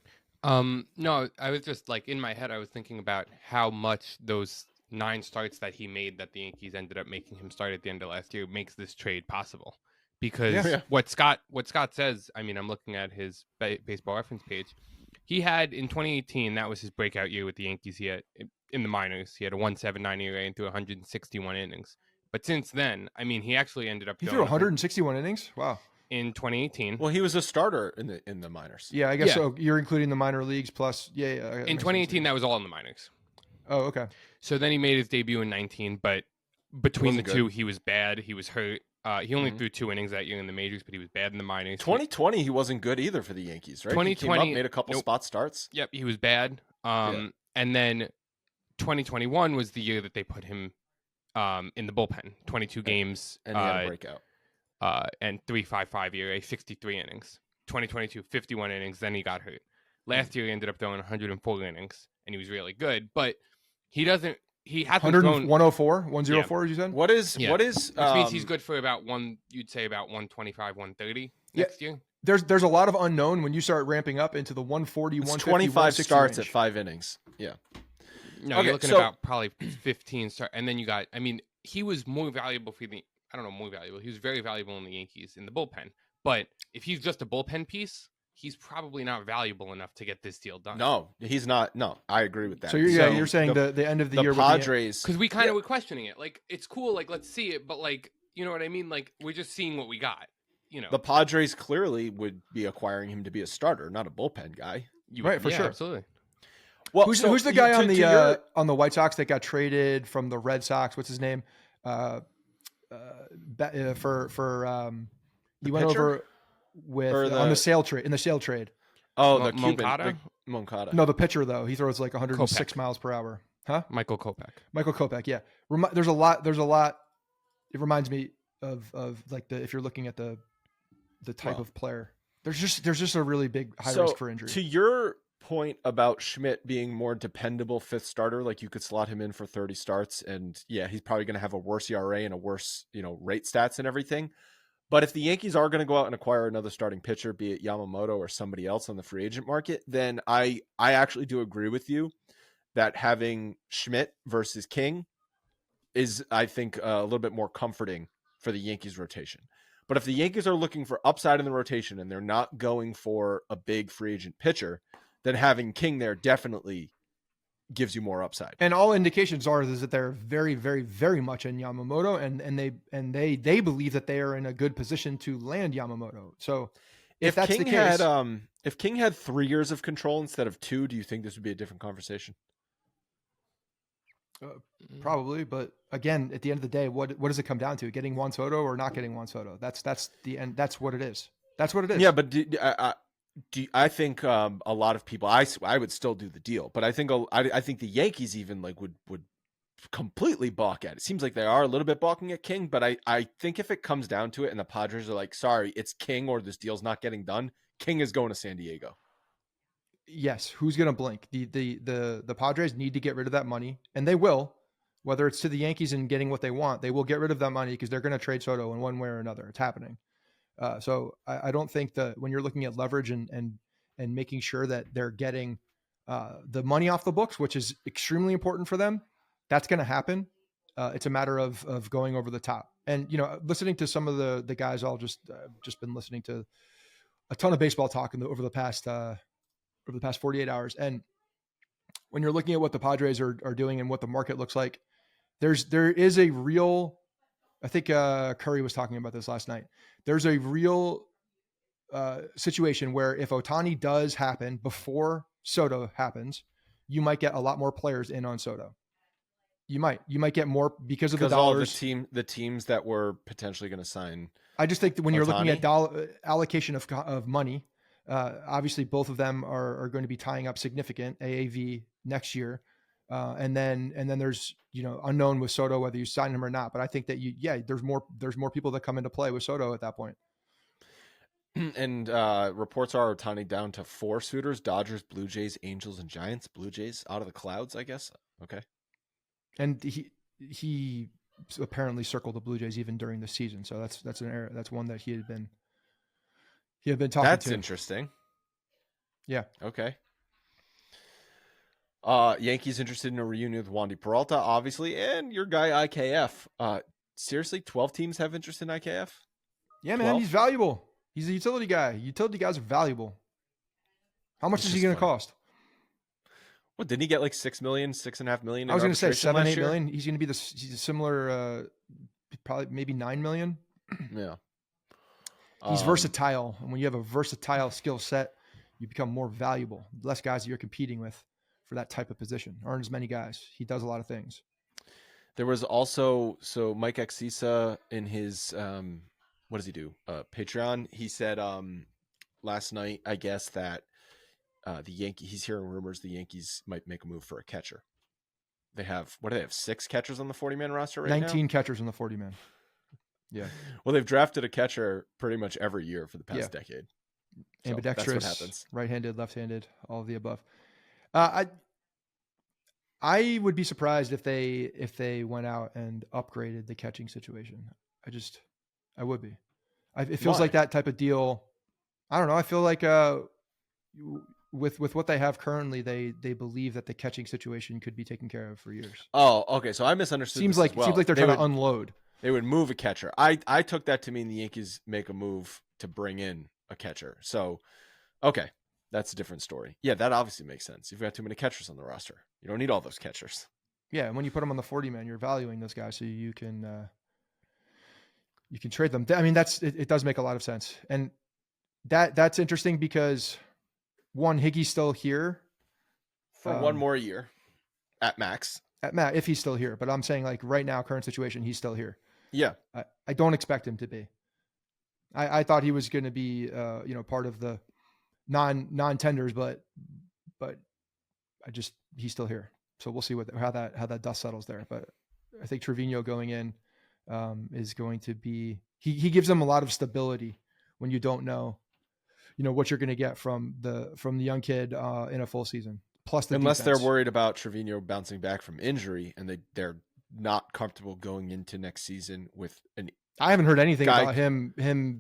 No, I was just like in my head, I was thinking about how much those 9 starts that he made that the Yankees ended up making him start at the end of last year makes this trade possible. Because what Scott says, I mean, I'm looking at his baseball reference page. He had in 2018, that was his breakout year with the Yankees. He had in the minors, he had a 1.79 ERA and threw 161 innings. But since then, I mean, he actually ended up. He threw 161 innings. Wow. In 2018. Well, he was a starter in the minors. Yeah, I guess so. You're including the minor leagues plus. Yeah. In 2018, that was all in the minors. Oh, okay. So then he made his debut in 19, but between the two, he was bad. He was hurt. He only threw 2 innings that year in the majors, but he was bad in the minors. 2020, he wasn't good either for the Yankees, right? 2020 he came up, made a couple spot starts. Yep, he was bad. And then 2021 was the year that they put him in the bullpen. 22 games. And he had a breakout. And 3.55 ERA, 63 innings. 2022, 51 innings. Then he got hurt. Last year, he ended up throwing 104 innings, and he was really good. But he hasn't 104, 104, as you said? What is which means he's good for about you'd say about 125, 130 next year. There's a lot of unknown when you start ramping up into the 140, 150, 25 starts range. at 5 innings. Yeah. No, you're looking about probably 15 start, and then you got. I mean, he was more valuable for the. I don't know, more valuable. He was very valuable in the Yankees in the bullpen. But if he's just a bullpen piece, he's probably not valuable enough to get this deal done. No, he's not. No, I agree with that. So you're saying the end of the year Padres, because we kind of were questioning it. Like it's cool, like let's see it, but like you know what I mean. Like we're just seeing what we got. You know, the Padres clearly would be acquiring him to be a starter, not a bullpen guy. Right, for sure, absolutely. Well, who's the guy on the White Sox that got traded from the Red Sox? What's his name? He went over with on the sale trade in the sale trade. Oh, the Cuban Moncada? Moncada. No, the pitcher though. He throws like 106 miles per hour. Huh? Michael Kopech. Yeah. There's a lot. It reminds me of like if you're looking at the type of player. There's just a really big high risk for injury. To your point about Schmidt being more dependable 5th starter, like you could slot him in for 30 starts, and he's probably going to have a worse ERA and a worse rate stats and everything. But if the Yankees are going to go out and acquire another starting pitcher, be it Yamamoto or somebody else on the free agent market, then I actually do agree with you that having Schmidt versus King is, I think, a little bit more comforting for the Yankees rotation. But if the Yankees are looking for upside in the rotation and they're not going for a big free agent pitcher, then having King there definitely gives you more upside. And all indications are is that they're very, very, very much in Yamamoto, and they believe that they are in a good position to land Yamamoto. So if that's King the case, if King had 3 years of control instead of 2, do you think this would be a different conversation? Probably, but again, at the end of the day, what does it come down to? Getting Juan Soto or not getting Juan Soto? That's the end. That's what it is. That's what it is. Yeah, but I think a lot of people, I would still do the deal, but I think the Yankees even like would completely balk at it. Seems like they are a little bit balking at King, but I think if it comes down to it and the Padres are like, sorry, it's King or this deal's not getting done, King is going to San Diego. Yes, who's going to blink? The Padres need to get rid of that money, and they will. Whether it's to the Yankees and getting what they want, they will get rid of that money because they're going to trade Soto in one way or another. It's happening. So I don't think that when you're looking at leverage and making sure that they're getting the money off the books, which is extremely important for them, that's going to happen. It's a matter of going over the top. And listening to some of the guys, I'll just been listening to a ton of baseball talk over the past 48 hours. And when you're looking at what the Padres are doing and what the market looks like, there is a real, I think Curry was talking about this last night. There's a real situation where if Ohtani does happen before Soto happens, you might get a lot more players in on Soto. You might get more because of the dollars. All the teams that were potentially going to sign. I just think that when you're Ohtani, looking at allocation of money, obviously both of them are going to be tying up significant AAV next year. And then there's, unknown with Soto, whether you sign him or not. But I think that there's more people that come into play with Soto at that point. And reports are Ohtani down to 4 suitors: Dodgers, Blue Jays, Angels, and Giants. Blue Jays out of the clouds, I guess. Okay. And he apparently circled the Blue Jays even during the season. So that's an error. That's one that he had been talking That's to. interesting. Yeah. Okay. Yankees interested in a reunion with Wandy Peralta, obviously, and your guy IKF. Seriously, 12 teams have interest in IKF? Yeah, man, 12? he's valuable. He's a utility guy. Utility guys are valuable. How much is he going to cost? What, didn't he get like $6 million, $6.5 million? I was going to say 7, 8 million. He's going to be he's a similar, probably maybe 9 million. Yeah. He's versatile. And when you have a versatile skill set, you become more valuable. Less guys that you're competing with for that type of position. Aren't as many guys. He does a lot of things. There was also, Mike Exisa in his, what does he do? Patreon. He said last night, I guess, that he's hearing rumors the Yankees might make a move for a catcher. They have, 6 catchers on the 40-man roster right 19 now? catchers on the 40-man. Yeah. Well, they've drafted a catcher pretty much every year for the past decade. So ambidextrous, that's what happens. Right-handed, left-handed, all of the above. I would be surprised if they went out and upgraded the catching situation. I would be. It feels like that type of deal. I don't know. I feel like with what they have currently, they believe that the catching situation could be taken care of for years. Oh, okay. So I misunderstood. Seems like they're trying to unload. They would move a catcher. I took that to mean the Yankees make a move to bring in a catcher. So, okay. That's a different story. Yeah, that obviously makes sense. You've got too many catchers on the roster. You don't need all those catchers. Yeah, and when you put them on the 40-man, you're valuing those guys so you can trade them. I mean, it does make a lot of sense. And that's interesting because one, Higgy's still here for one more year at max. If he's still here, but I'm saying like right now, current situation, he's still here. Yeah. I don't expect him to be. I thought he was going to be part of the non-tenders, but he's still here. So we'll see how that dust settles there. But I think Trevino going in is going to be, he gives them a lot of stability when you don't know, what you're going to get from the young kid in a full season. Plus unless defense. They're worried about Trevino bouncing back from injury and they're not comfortable going into next season with an. I haven't heard anything about him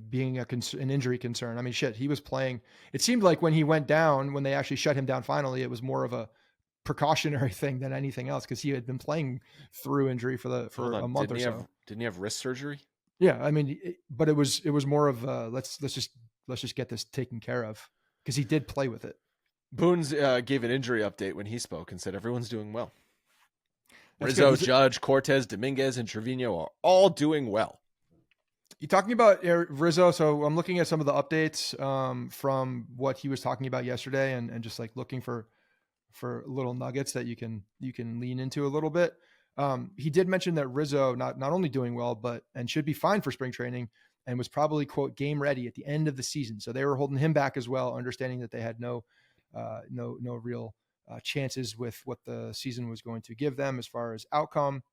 being an injury concern. I mean, shit, he was playing. It seemed like when he went down, when they actually shut him down finally, it was more of a precautionary thing than anything else because he had been playing through injury for a month or so. Didn't he have wrist surgery? Yeah, I mean, but it was more of let's just get this taken care of because he did play with it. Boone's gave an injury update when he spoke and said everyone's doing well. Rizzo, Judge, Cortez, Dominguez, and Trevino are all doing well. You talking about Rizzo? So I'm looking at some of the updates from what he was talking about yesterday, and just like looking for little nuggets that you can lean into a little bit. He did mention that Rizzo not only doing well, and should be fine for spring training, and was probably, quote, game ready at the end of the season. So they were holding him back as well, understanding that they had no real chances with what the season was going to give them as far as outcome.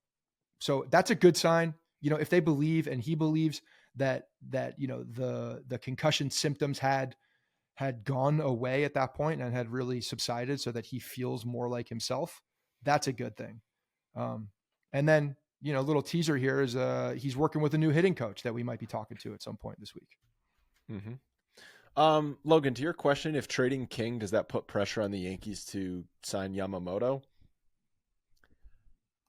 So that's a good sign. If they believe, and he believes that the concussion symptoms had gone away at that point and had really subsided so that he feels more like himself, that's a good thing. And then, a little teaser here is he's working with a new hitting coach that we might be talking to at some point this week. Mm-hmm. Logan, to your question, if trading King, does that put pressure on the Yankees to sign Yamamoto?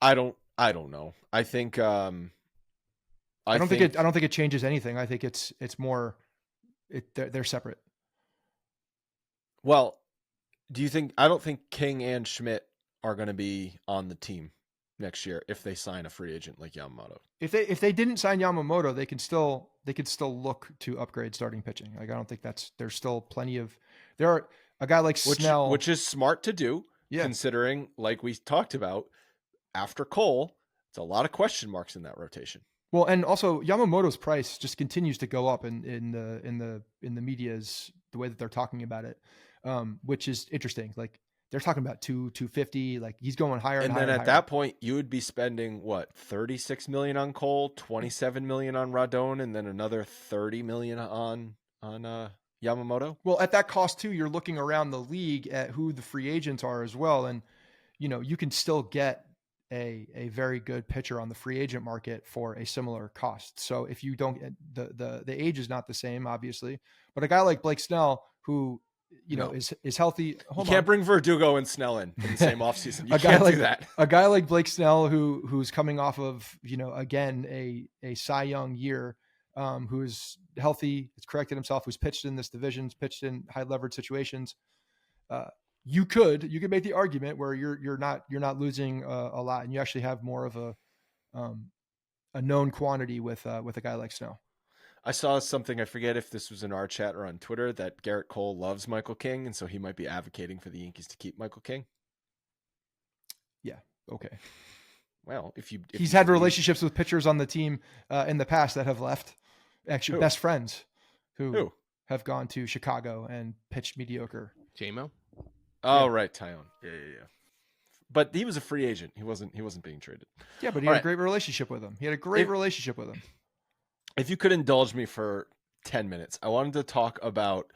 I don't know. I think I don't think it changes anything. I think it's more they're separate. Well, I don't think King and Schmidt are going to be on the team next year if they sign a free agent like Yamamoto. If they didn't sign Yamamoto, they could still look to upgrade starting pitching. Like, I don't think there's still plenty of, there are a guy like Snell, which is smart to do, considering, like we talked about, after Cole, it's a lot of question marks in that rotation. Well, and also Yamamoto's price just continues to go up in the media's, the way that they're talking about it, which is interesting. Like, they're talking about 250, like he's going higher. And then at that point, you would be spending what, $36 million on Cole, $27 million on Rodon, and then another $30 million on Yamamoto. Well, at that cost too, you're looking around the league at who the free agents are as well, and you can still get a very good pitcher on the free agent market for a similar cost. So if you don't, the age is not the same, obviously, but a guy like Blake Snell, who is healthy. You can't bring Verdugo and Snell in the same offseason. You can't do that. A guy like Blake Snell, who's coming off of, again, a Cy Young year, who's healthy, has corrected himself, who's pitched in this division, pitched in high leverage situations. You could make the argument where you're not losing a lot, and you actually have more of a known quantity with a guy like Snell. I saw something, I forget if this was in our chat or on Twitter, that Garrett Cole loves Michael King, and so he might be advocating for the Yankees to keep Michael King. Yeah. Okay. Well, he's had relationships with pitchers on the team in the past that have left. Actually, best friends who have gone to Chicago and pitched mediocre. JMO? Oh, right, Tyone. Yeah. But he was a free agent. He wasn't being traded. Yeah, but he had a great relationship with him. Relationship with him. If you could indulge me for 10 minutes, I wanted to talk about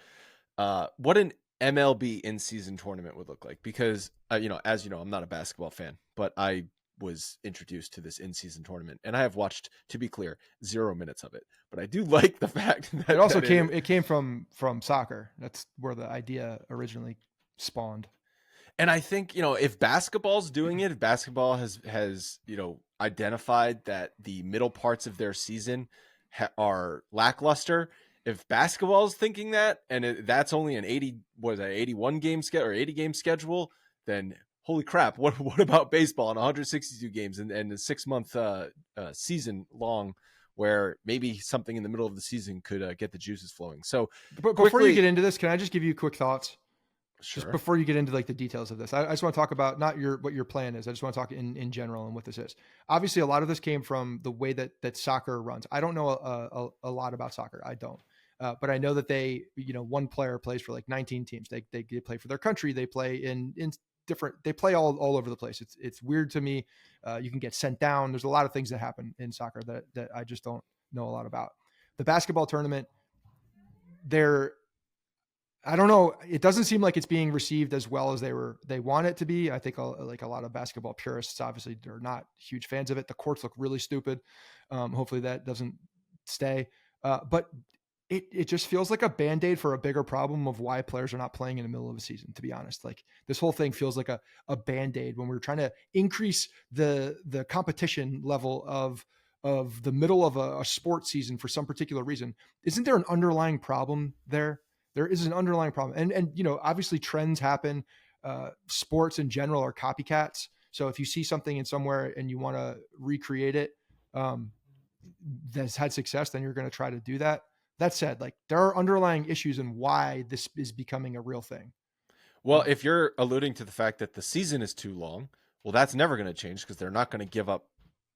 what an MLB In Season Tournament would look like. Because, as you know, I'm not a basketball fan, but I was introduced to this In Season Tournament. And I have watched, to be clear, 0 minutes of it. But I do like the fact that it came from soccer. That's where the idea originally spawned. And I think, if basketball's doing it, if basketball has identified that the middle parts of their season are lackluster, if basketball is thinking that, and that's only an 81 game schedule or 80 game schedule, then holy crap, what about baseball in 162 games and a 6-month season long, where maybe something in the middle of the season could get the juices flowing. So before you get into this, can I just give you quick thoughts? Sure. Just before you get into like the details of this, I just want to talk about not what your plan is. I just want to talk in general and what this is. Obviously, a lot of this came from the way that soccer runs. I don't know a lot about soccer. I don't, but I know that they, one player plays for like 19 teams. They play for their country. They play in different. They play all over the place. It's weird to me. You can get sent down. There's a lot of things that happen in soccer that I just don't know a lot about. The basketball tournament, I don't know. It doesn't seem like it's being received as well as they want it to be. I think like a lot of basketball purists obviously are not huge fans of it. The courts look really stupid. Hopefully that doesn't stay. But it just feels like a Band-Aid for a bigger problem of why players are not playing in the middle of a season, to be honest. Like, this whole thing feels like a Band-Aid when we're trying to increase the competition level of the middle of a sports season for some particular reason. Isn't there an underlying problem there? There is an underlying problem. And obviously trends happen. Sports in general are copycats. So if you see something in somewhere and you want to recreate it, that's had success, then you're going to try to do that. That said, like, there are underlying issues in why this is becoming a real thing. Well, if you're alluding to the fact that the season is too long, Well, that's never going to change because they're not going to give up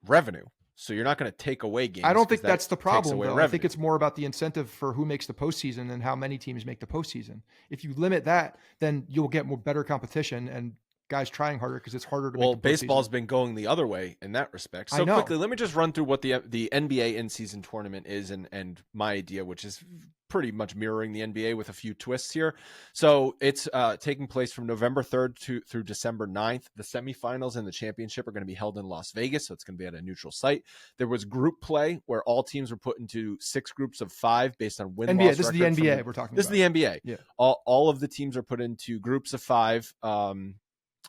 revenue. So you're not going to take away games. I don't think that's the problem, though. Revenue. I think it's more about the incentive for who makes the postseason and how many teams make the postseason. If you limit that, then you'll get better competition and guys trying harder because it's harder to make the postseason. Baseball's been going the other way in that respect. So quickly, let me just run through what the NBA in-season tournament is and my idea, which is pretty much mirroring the NBA with a few twists here. So it's taking place from November 3rd through December 9th. The semifinals and the championship are going to be held in Las Vegas, so it's going to be at a neutral site. There was group play where all teams were put into 6 groups of 5 based on win-loss record. This is the NBA we're talking about. This is the NBA. Yeah. All of the teams are put into groups of 5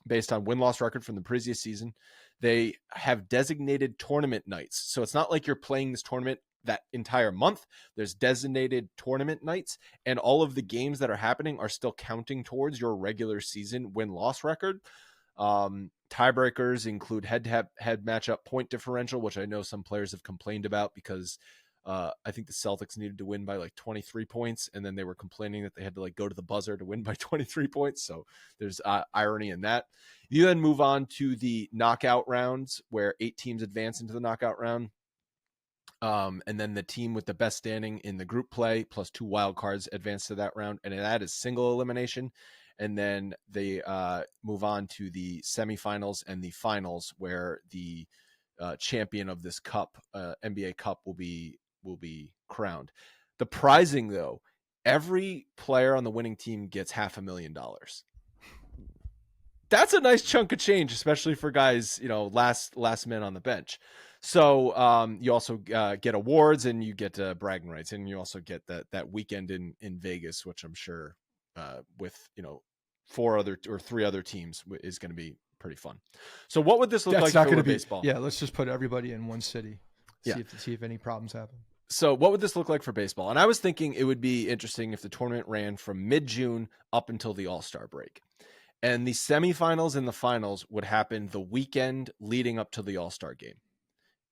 based on win-loss record from the previous season. They have designated tournament nights. So it's not like you're playing this tournament that entire month. There's designated tournament nights, and all of the games that are happening are still counting towards your regular season win-loss record. Tiebreakers include head-to-head matchup point differential, which I know some players have complained about because I think the Celtics needed to win by like 23 points, and then they were complaining that they had to like go to the buzzer to win by 23 points. So there's irony in that. You then move on to the knockout rounds where 8 teams advance into the knockout round. And then the team with the best standing in the group play plus 2 wild cards advance to that round. And that is single elimination. And then they move on to the semifinals and the finals where the champion of this cup, NBA Cup, will be crowned. The prizing, though, every player on the winning team gets $500,000. That's a nice chunk of change, especially for guys, last men on the bench. So you also get awards and you get bragging rights, and you also get that weekend in Vegas, which I'm sure with 3 other teams is going to be pretty fun. So what would this look like for baseball? Yeah, let's just put everybody in one city. See if any problems happen. So what would this look like for baseball? And I was thinking it would be interesting if the tournament ran from mid-June up until the All-Star break. And the semifinals and the finals would happen the weekend leading up to the All-Star game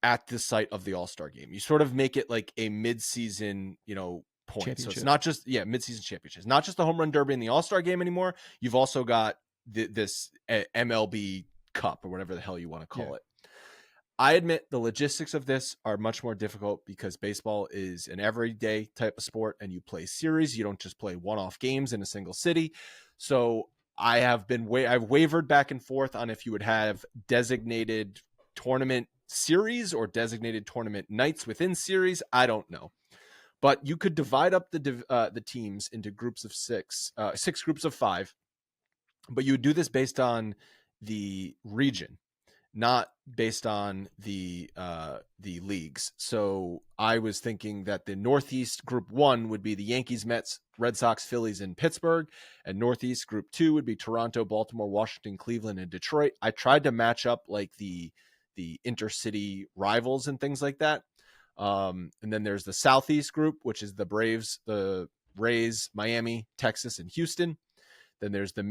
at the site of the All-Star game. You sort of make it like a mid-season, point. So it's not just, mid-season championship. It's not just the home run derby and the All-Star game anymore. You've also got this MLB Cup or whatever the hell you want to call it. I admit the logistics of this are much more difficult because baseball is an everyday type of sport and you play series. You don't just play one-off games in a single city. So I've wavered back and forth on if you would have designated tournament series or designated tournament nights within series. I don't know. But you could divide up the teams into groups of 6 groups of 5. But you would do this based on the region, not based on the leagues. So I was thinking that the Northeast Group 1 would be the Yankees, Mets, Red Sox, Phillies, and Pittsburgh. And Northeast Group 2 would be Toronto, Baltimore, Washington, Cleveland, and Detroit. I tried to match up like the intercity rivals and things like that. And then there's the Southeast Group, which is the Braves, the Rays, Miami, Texas, and Houston. Then there's the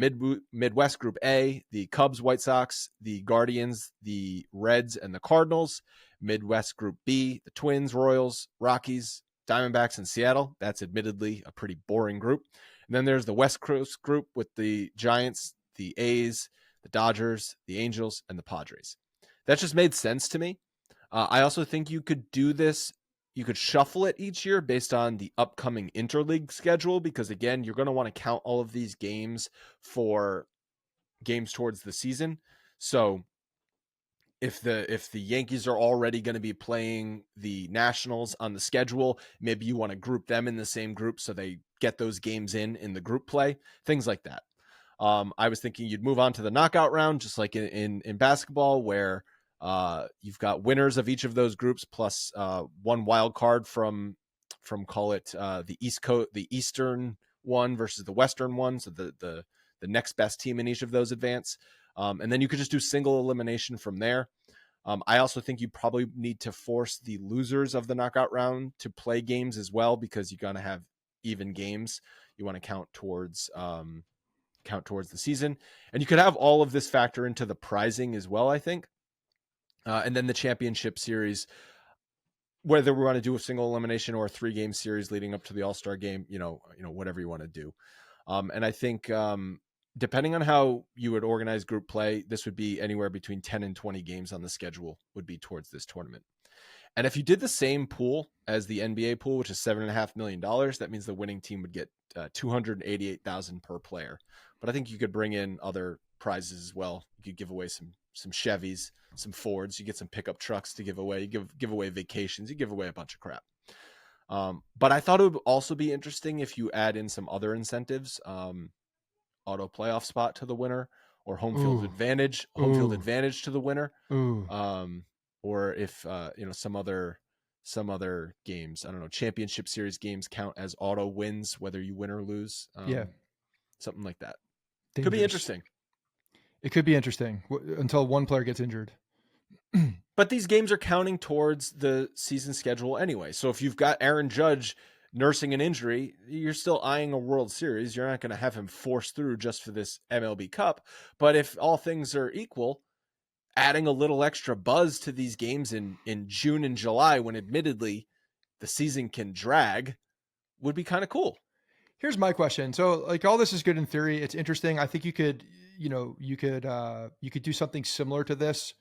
Midwest Group A, the Cubs, White Sox, the Guardians, the Reds, and the Cardinals. Midwest Group B, the Twins, Royals, Rockies, Diamondbacks, and Seattle. That's admittedly a pretty boring group. And then there's the West Coast Group with the Giants, the A's, the Dodgers, the Angels, and the Padres. That just made sense to me. I also think you could do this. You could shuffle it each year based on the upcoming interleague schedule, because again, you're going to want to count all of these games for games towards the season. So if the Yankees are already going to be playing the Nationals on the schedule, maybe you want to group them in the same group so they get those games in the group play, things like that. I was thinking you'd move on to the knockout round, just like in basketball, where you've got winners of each of those groups plus one wild card from call it the East Coast, the Eastern one versus the Western one. So the next best team in each of those advance. And then you could just do single elimination from there. I also think you probably need to force the losers of the knockout round to play games as well, because you're going to have even games. You want to count towards the season, and you could have all of this factor into the prizing as well, I think. And then the championship series, whether we want to do a single elimination or a 3-game series leading up to the All-Star game, whatever you want to do. And I think depending on how you would organize group play, this would be anywhere between 10 and 20 games on the schedule would be towards this tournament. And if you did the same pool as the NBA pool, which is $7.5 million, that means the winning team would get $288,000 per player. But I think you could bring in other prizes as well. You could give away some Chevys, some Fords. You get some pickup trucks to give away. You give away vacations. You give away a bunch of crap. But I thought it would also be interesting if you add in some other incentives, auto playoff spot to the winner, or home field advantage to the winner. Or if some other games, I don't know, championship series games count as auto wins, whether you win or lose. Something like that. Dangerous. Could be interesting. It could be interesting until one player gets injured. But these games are counting towards the season schedule anyway. So if you've got Aaron Judge nursing an injury, you're still eyeing a World Series. You're not going to have him force through just for this MLB Cup. But if all things are equal, adding a little extra buzz to these games in June and July, when admittedly the season can drag, would be kind of cool. Here's my question. So like all this is good in theory. It's interesting. I think you could do something similar to this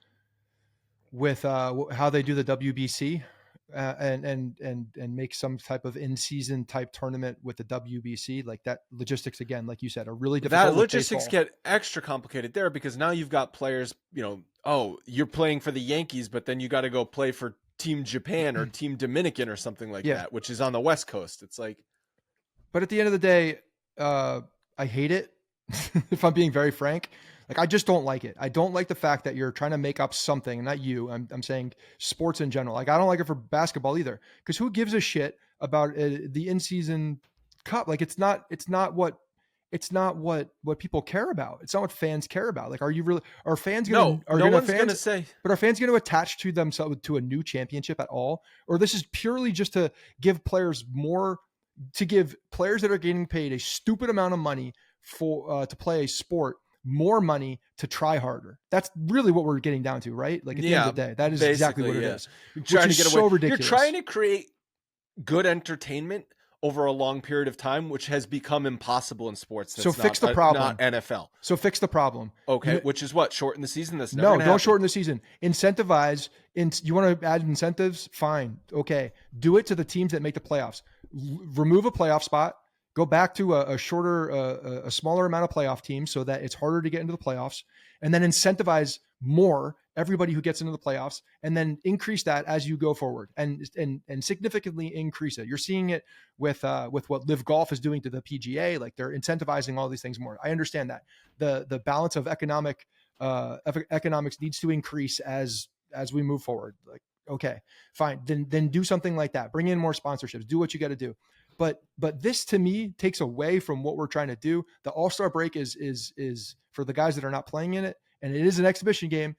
with how they do the WBC and make some type of in-season type tournament with the WBC. Like that logistics, again, like you said, are really difficult. That logistics get extra complicated there because now you've got players, you're playing for the Yankees, but then you got to go play for Team Japan or Team Dominican or something like that, which is on the West Coast. It's like, but at the end of the day, I hate it. If I'm being very frank, like I just don't like it. I don't like the fact that you're trying to make up something. Not you. I'm saying sports in general. Like I don't like it for basketball either, because who gives a shit about the in-season cup? Like it's not what people care about. It's not what fans care about. Like, are fans going to, no one's going to say, but are fans going to attach to themselves to a new championship at all? Or this is purely just to give players that are getting paid a stupid amount of money to play a sport more money to try harder. That's really what we're getting down to, right? Like at the end of the day, that is exactly what it is. You're trying to get away. So ridiculous. You're trying to create good entertainment over a long period of time, which has become impossible in sports. So fix the problem. Not NFL. So fix the problem. Okay, which is what? Shorten the season? That's no, don't shorten the season. Incentivize. You want to add incentives? Fine. Okay. Do it to the teams that make the playoffs. Remove a playoff spot. Go back to a smaller amount of playoff teams so that it's harder to get into the playoffs, and then incentivize more everybody who gets into the playoffs, and then increase that as you go forward and significantly increase it. You're seeing it with what Live Golf is doing to the PGA. Like they're incentivizing all these things more. I understand that the balance of economics needs to increase as we move forward. Like, okay, fine. Then do something like that. Bring in more sponsorships. Do what you got to do. But this to me takes away from what we're trying to do. The All-Star break is for the guys that are not playing in it, and it is an exhibition game,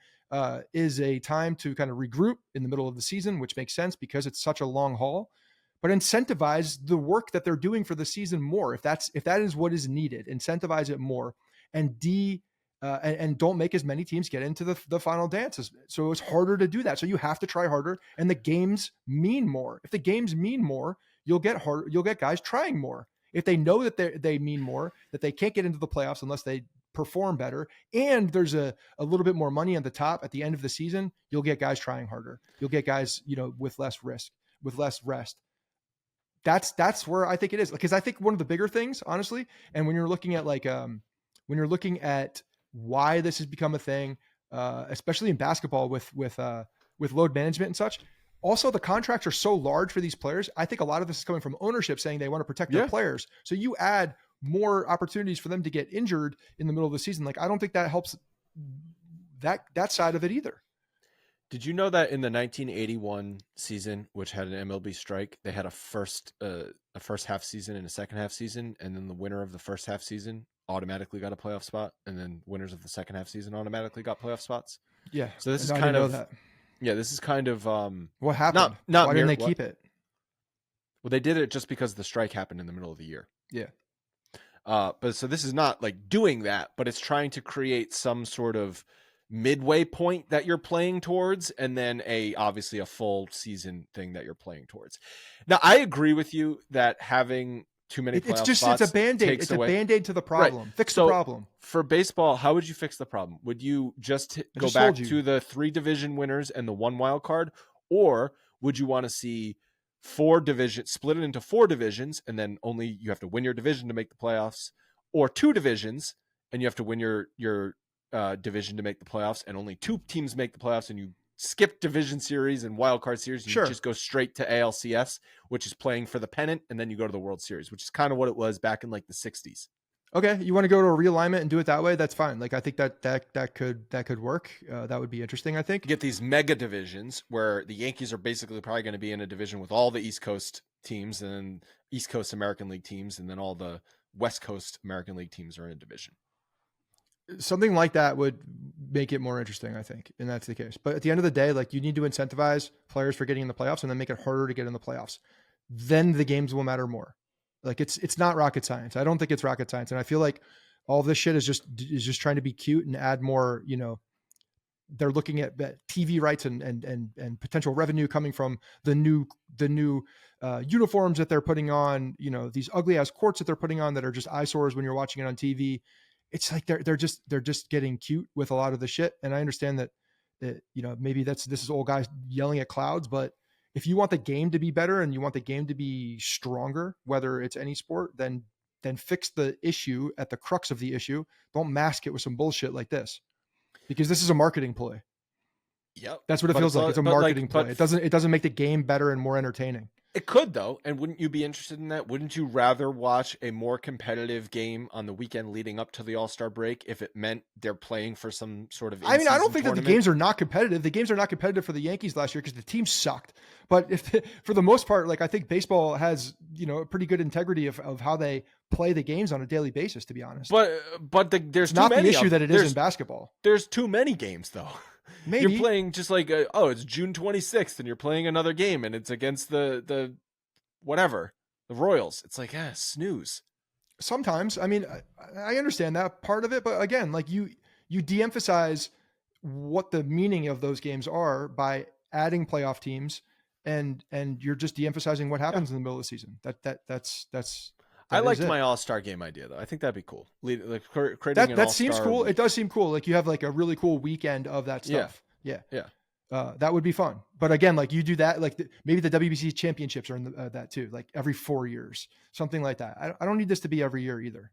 is a time to kind of regroup in the middle of the season, which makes sense because it's such a long haul. But incentivize the work that they're doing for the season more. If that is what is needed, incentivize it more, and don't make as many teams get into the final dances. So it's harder to do that. So you have to try harder, and the games mean more. If the games mean more, you'll get guys trying more. If they know that they mean more, that they can't get into the playoffs unless they perform better, and there's a little bit more money on the top at the end of the season, you'll get guys trying harder. You'll get guys, with less risk, with less rest. That's where I think it is. Because I think one of the bigger things, honestly, and when you're looking at why this has become a thing, especially in basketball with load management and such. Also, the contracts are so large for these players. I think a lot of this is coming from ownership saying they want to protect their players. So you add more opportunities for them to get injured in the middle of the season. Like, I don't think that helps that side of it either. Did you know that in the 1981 season, which had an MLB strike, they had a first half season and a second half season, and then the winner of the first half season automatically got a playoff spot, and then winners of the second half season automatically got playoff spots? Yeah. So this is kind of that. Yeah, this is kind of what happened. Why didn't they keep it? Well, they did it just because the strike happened in the middle of the year. Yeah. But so this is not like doing that, but it's trying to create some sort of midway point that you're playing towards, and then obviously a full season thing that you're playing towards. Now, I agree with you that having too many playoff It's just spots. It's a band-aid. It's away. a band-aid to the problem. Right. Fix so the problem. For baseball, how would you fix the problem? Would you just go back to the 3 division winners and the 1 wild card, or would you want to see 4 divisions, split it into 4 divisions, and then only you have to win your division to make the playoffs, or 2 divisions and you have to win your division to make the playoffs, and only 2 teams make the playoffs, and you skip division series and wild card series, and you just go straight to ALCS, which is playing for the pennant, and then you go to the World Series, which is kind of what it was back in like the 60s. Okay, you want to go to a realignment and do it that way? That's fine. Like I think that could work. That would be interesting. I think you get these mega divisions where the Yankees are basically probably going to be in a division with all the East Coast teams and East Coast American League teams, and then all the West Coast American League teams are in a division. Something like that would make it more interesting, I think, and that's the case. But at the end of the day, like you need to incentivize players for getting in the playoffs and then make it harder to get in the playoffs. Then the games will matter more. Like it's not rocket science. I don't think it's rocket science. And I feel like all this shit is just trying to be cute and add more, they're looking at TV rights and potential revenue coming from the new uniforms that they're putting on, these ugly ass courts that they're putting on that are just eyesores when you're watching it on TV. It's like they're just getting cute with a lot of the shit. And I understand that maybe this is old guys yelling at clouds, but if you want the game to be better and you want the game to be stronger, whether it's any sport, then fix the issue at the crux of the issue. Don't mask it with some bullshit like this, because this is a marketing play. Yep. That's what it feels like. It's a marketing play. It doesn't make the game better and more entertaining. It could, though. And wouldn't you be interested in that? Wouldn't you rather watch a more competitive game on the weekend leading up to the All-Star break if it meant they're playing for some sort of I don't think tournament? that the games are not competitive. The games are not competitive for the Yankees last year because the team sucked. But for the most part, like I think baseball has, a pretty good integrity of how they play the games on a daily basis, to be honest. But there's it's not the issue that it is in basketball. There's too many games, though. Maybe you're playing just like it's June 26th and you're playing another game and it's against the whatever, the Royals. It's like snooze. Sometimes, I mean, I understand that part of it, but again, like you de-emphasize what the meaning of those games are by adding playoff teams, and you're just de-emphasizing what happens in the middle of the season. That's. I liked my All-Star game idea, though. I think that'd be cool. Like creating that seems cool. It does seem cool. Like you have like a really cool weekend of that stuff. Yeah. That would be fun. But again, like you do that, like maybe the WBC championships are in that too, like every 4 years, something like that. I don't need this to be every year either.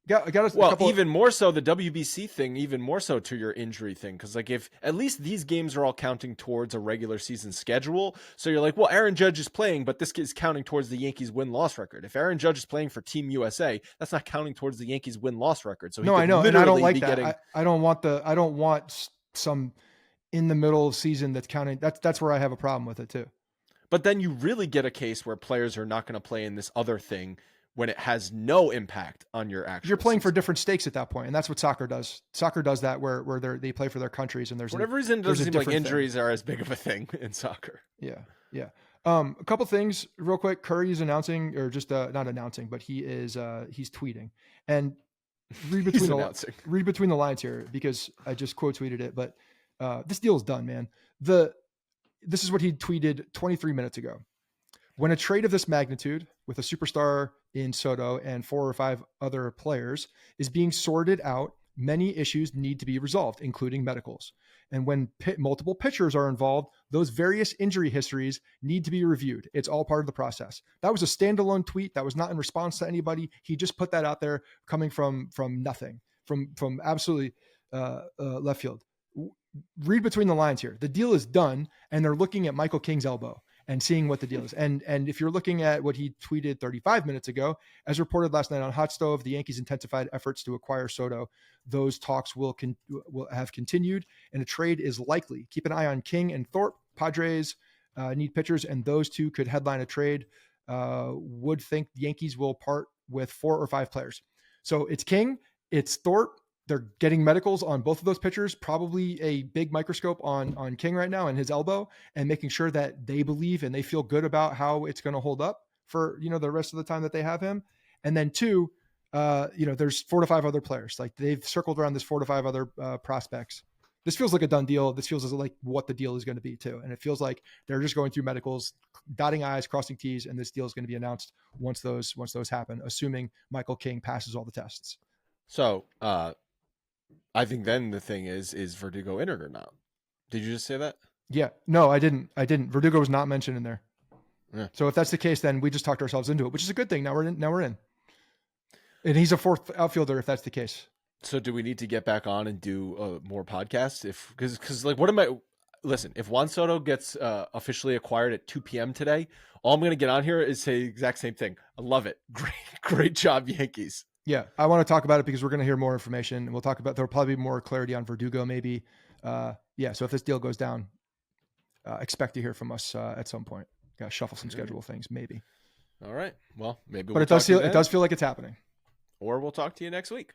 Even more so the WBC thing, even more so to your injury thing. Because like if at least these games are all counting towards a regular season schedule. So you're like, well, Aaron Judge is playing, but this is counting towards the Yankees win-loss record. If Aaron Judge is playing for Team USA, that's not counting towards the Yankees win-loss record. So I know, and I don't like that. I don't want some in the middle of season that's counting. That's where I have a problem with it too. But then you really get a case where players are not going to play in this other thing when it has no impact on your actual. You're playing season. for different stakes at that point, and that's what soccer does. Soccer does that where they play for their countries, and there's for whatever reason it doesn't seem like injuries are as big of a thing in soccer. Yeah. A couple things real quick. Curry's announcing, or just not announcing, but he's tweeting, and read between the lines here because I just quote tweeted it, but this deal is done, man. This is what he tweeted 23 minutes ago. When a trade of this magnitude with a superstar in Soto and 4 or 5 other players is being sorted out, many issues need to be resolved, including medicals. And when multiple pitchers are involved, those various injury histories need to be reviewed. It's all part of the process. That was a standalone tweet. That was not in response to anybody. He just put that out there coming from nothing, from absolutely left field. Read between the lines here. The deal is done, and they're looking at Michael King's elbow and seeing what the deal is. And if you're looking at what he tweeted 35 minutes ago, as reported last night on Hot Stove, the Yankees intensified efforts to acquire Soto. Those talks will have continued, and a trade is likely. Keep an eye on King and Thorpe. Padres need pitchers, and those two could headline a trade. Would think the Yankees will part with 4 or 5 players. So it's King, it's Thorpe. They're getting medicals on both of those pitchers, probably a big microscope on King right now and his elbow, and making sure that they believe and they feel good about how it's going to hold up for, the rest of the time that they have him. And then 2, there's 4 to 5 other players. Like they've circled around this 4 to 5 other prospects. this feels like a done deal. This feels like what the deal is going to be too. And it feels like they're just going through medicals, dotting I's, crossing T's, and this deal is going to be announced once those happen, assuming Michael King passes all the tests. So I think then the thing is Verdugo in or not? Did you just say that? Yeah, no, I didn't. Verdugo was not mentioned in there. Yeah. So if that's the case, then we just talked ourselves into it, which is a good thing. Now we're in. And he's a fourth outfielder if that's the case. So do we need to get back on and do more podcasts? Because like, what am I? Listen, if Juan Soto gets officially acquired at 2 p.m. today, all I'm going to get on here is say the exact same thing. I love it. Great job, Yankees. Yeah, I want to talk about it because we're going to hear more information. We'll talk about, there'll probably be more clarity on Verdugo maybe. Yeah, so if this deal goes down, expect to hear from us at some point. Got to shuffle some schedule things, maybe. All right. Well, maybe. But it does feel like it's happening. Or we'll talk to you next week.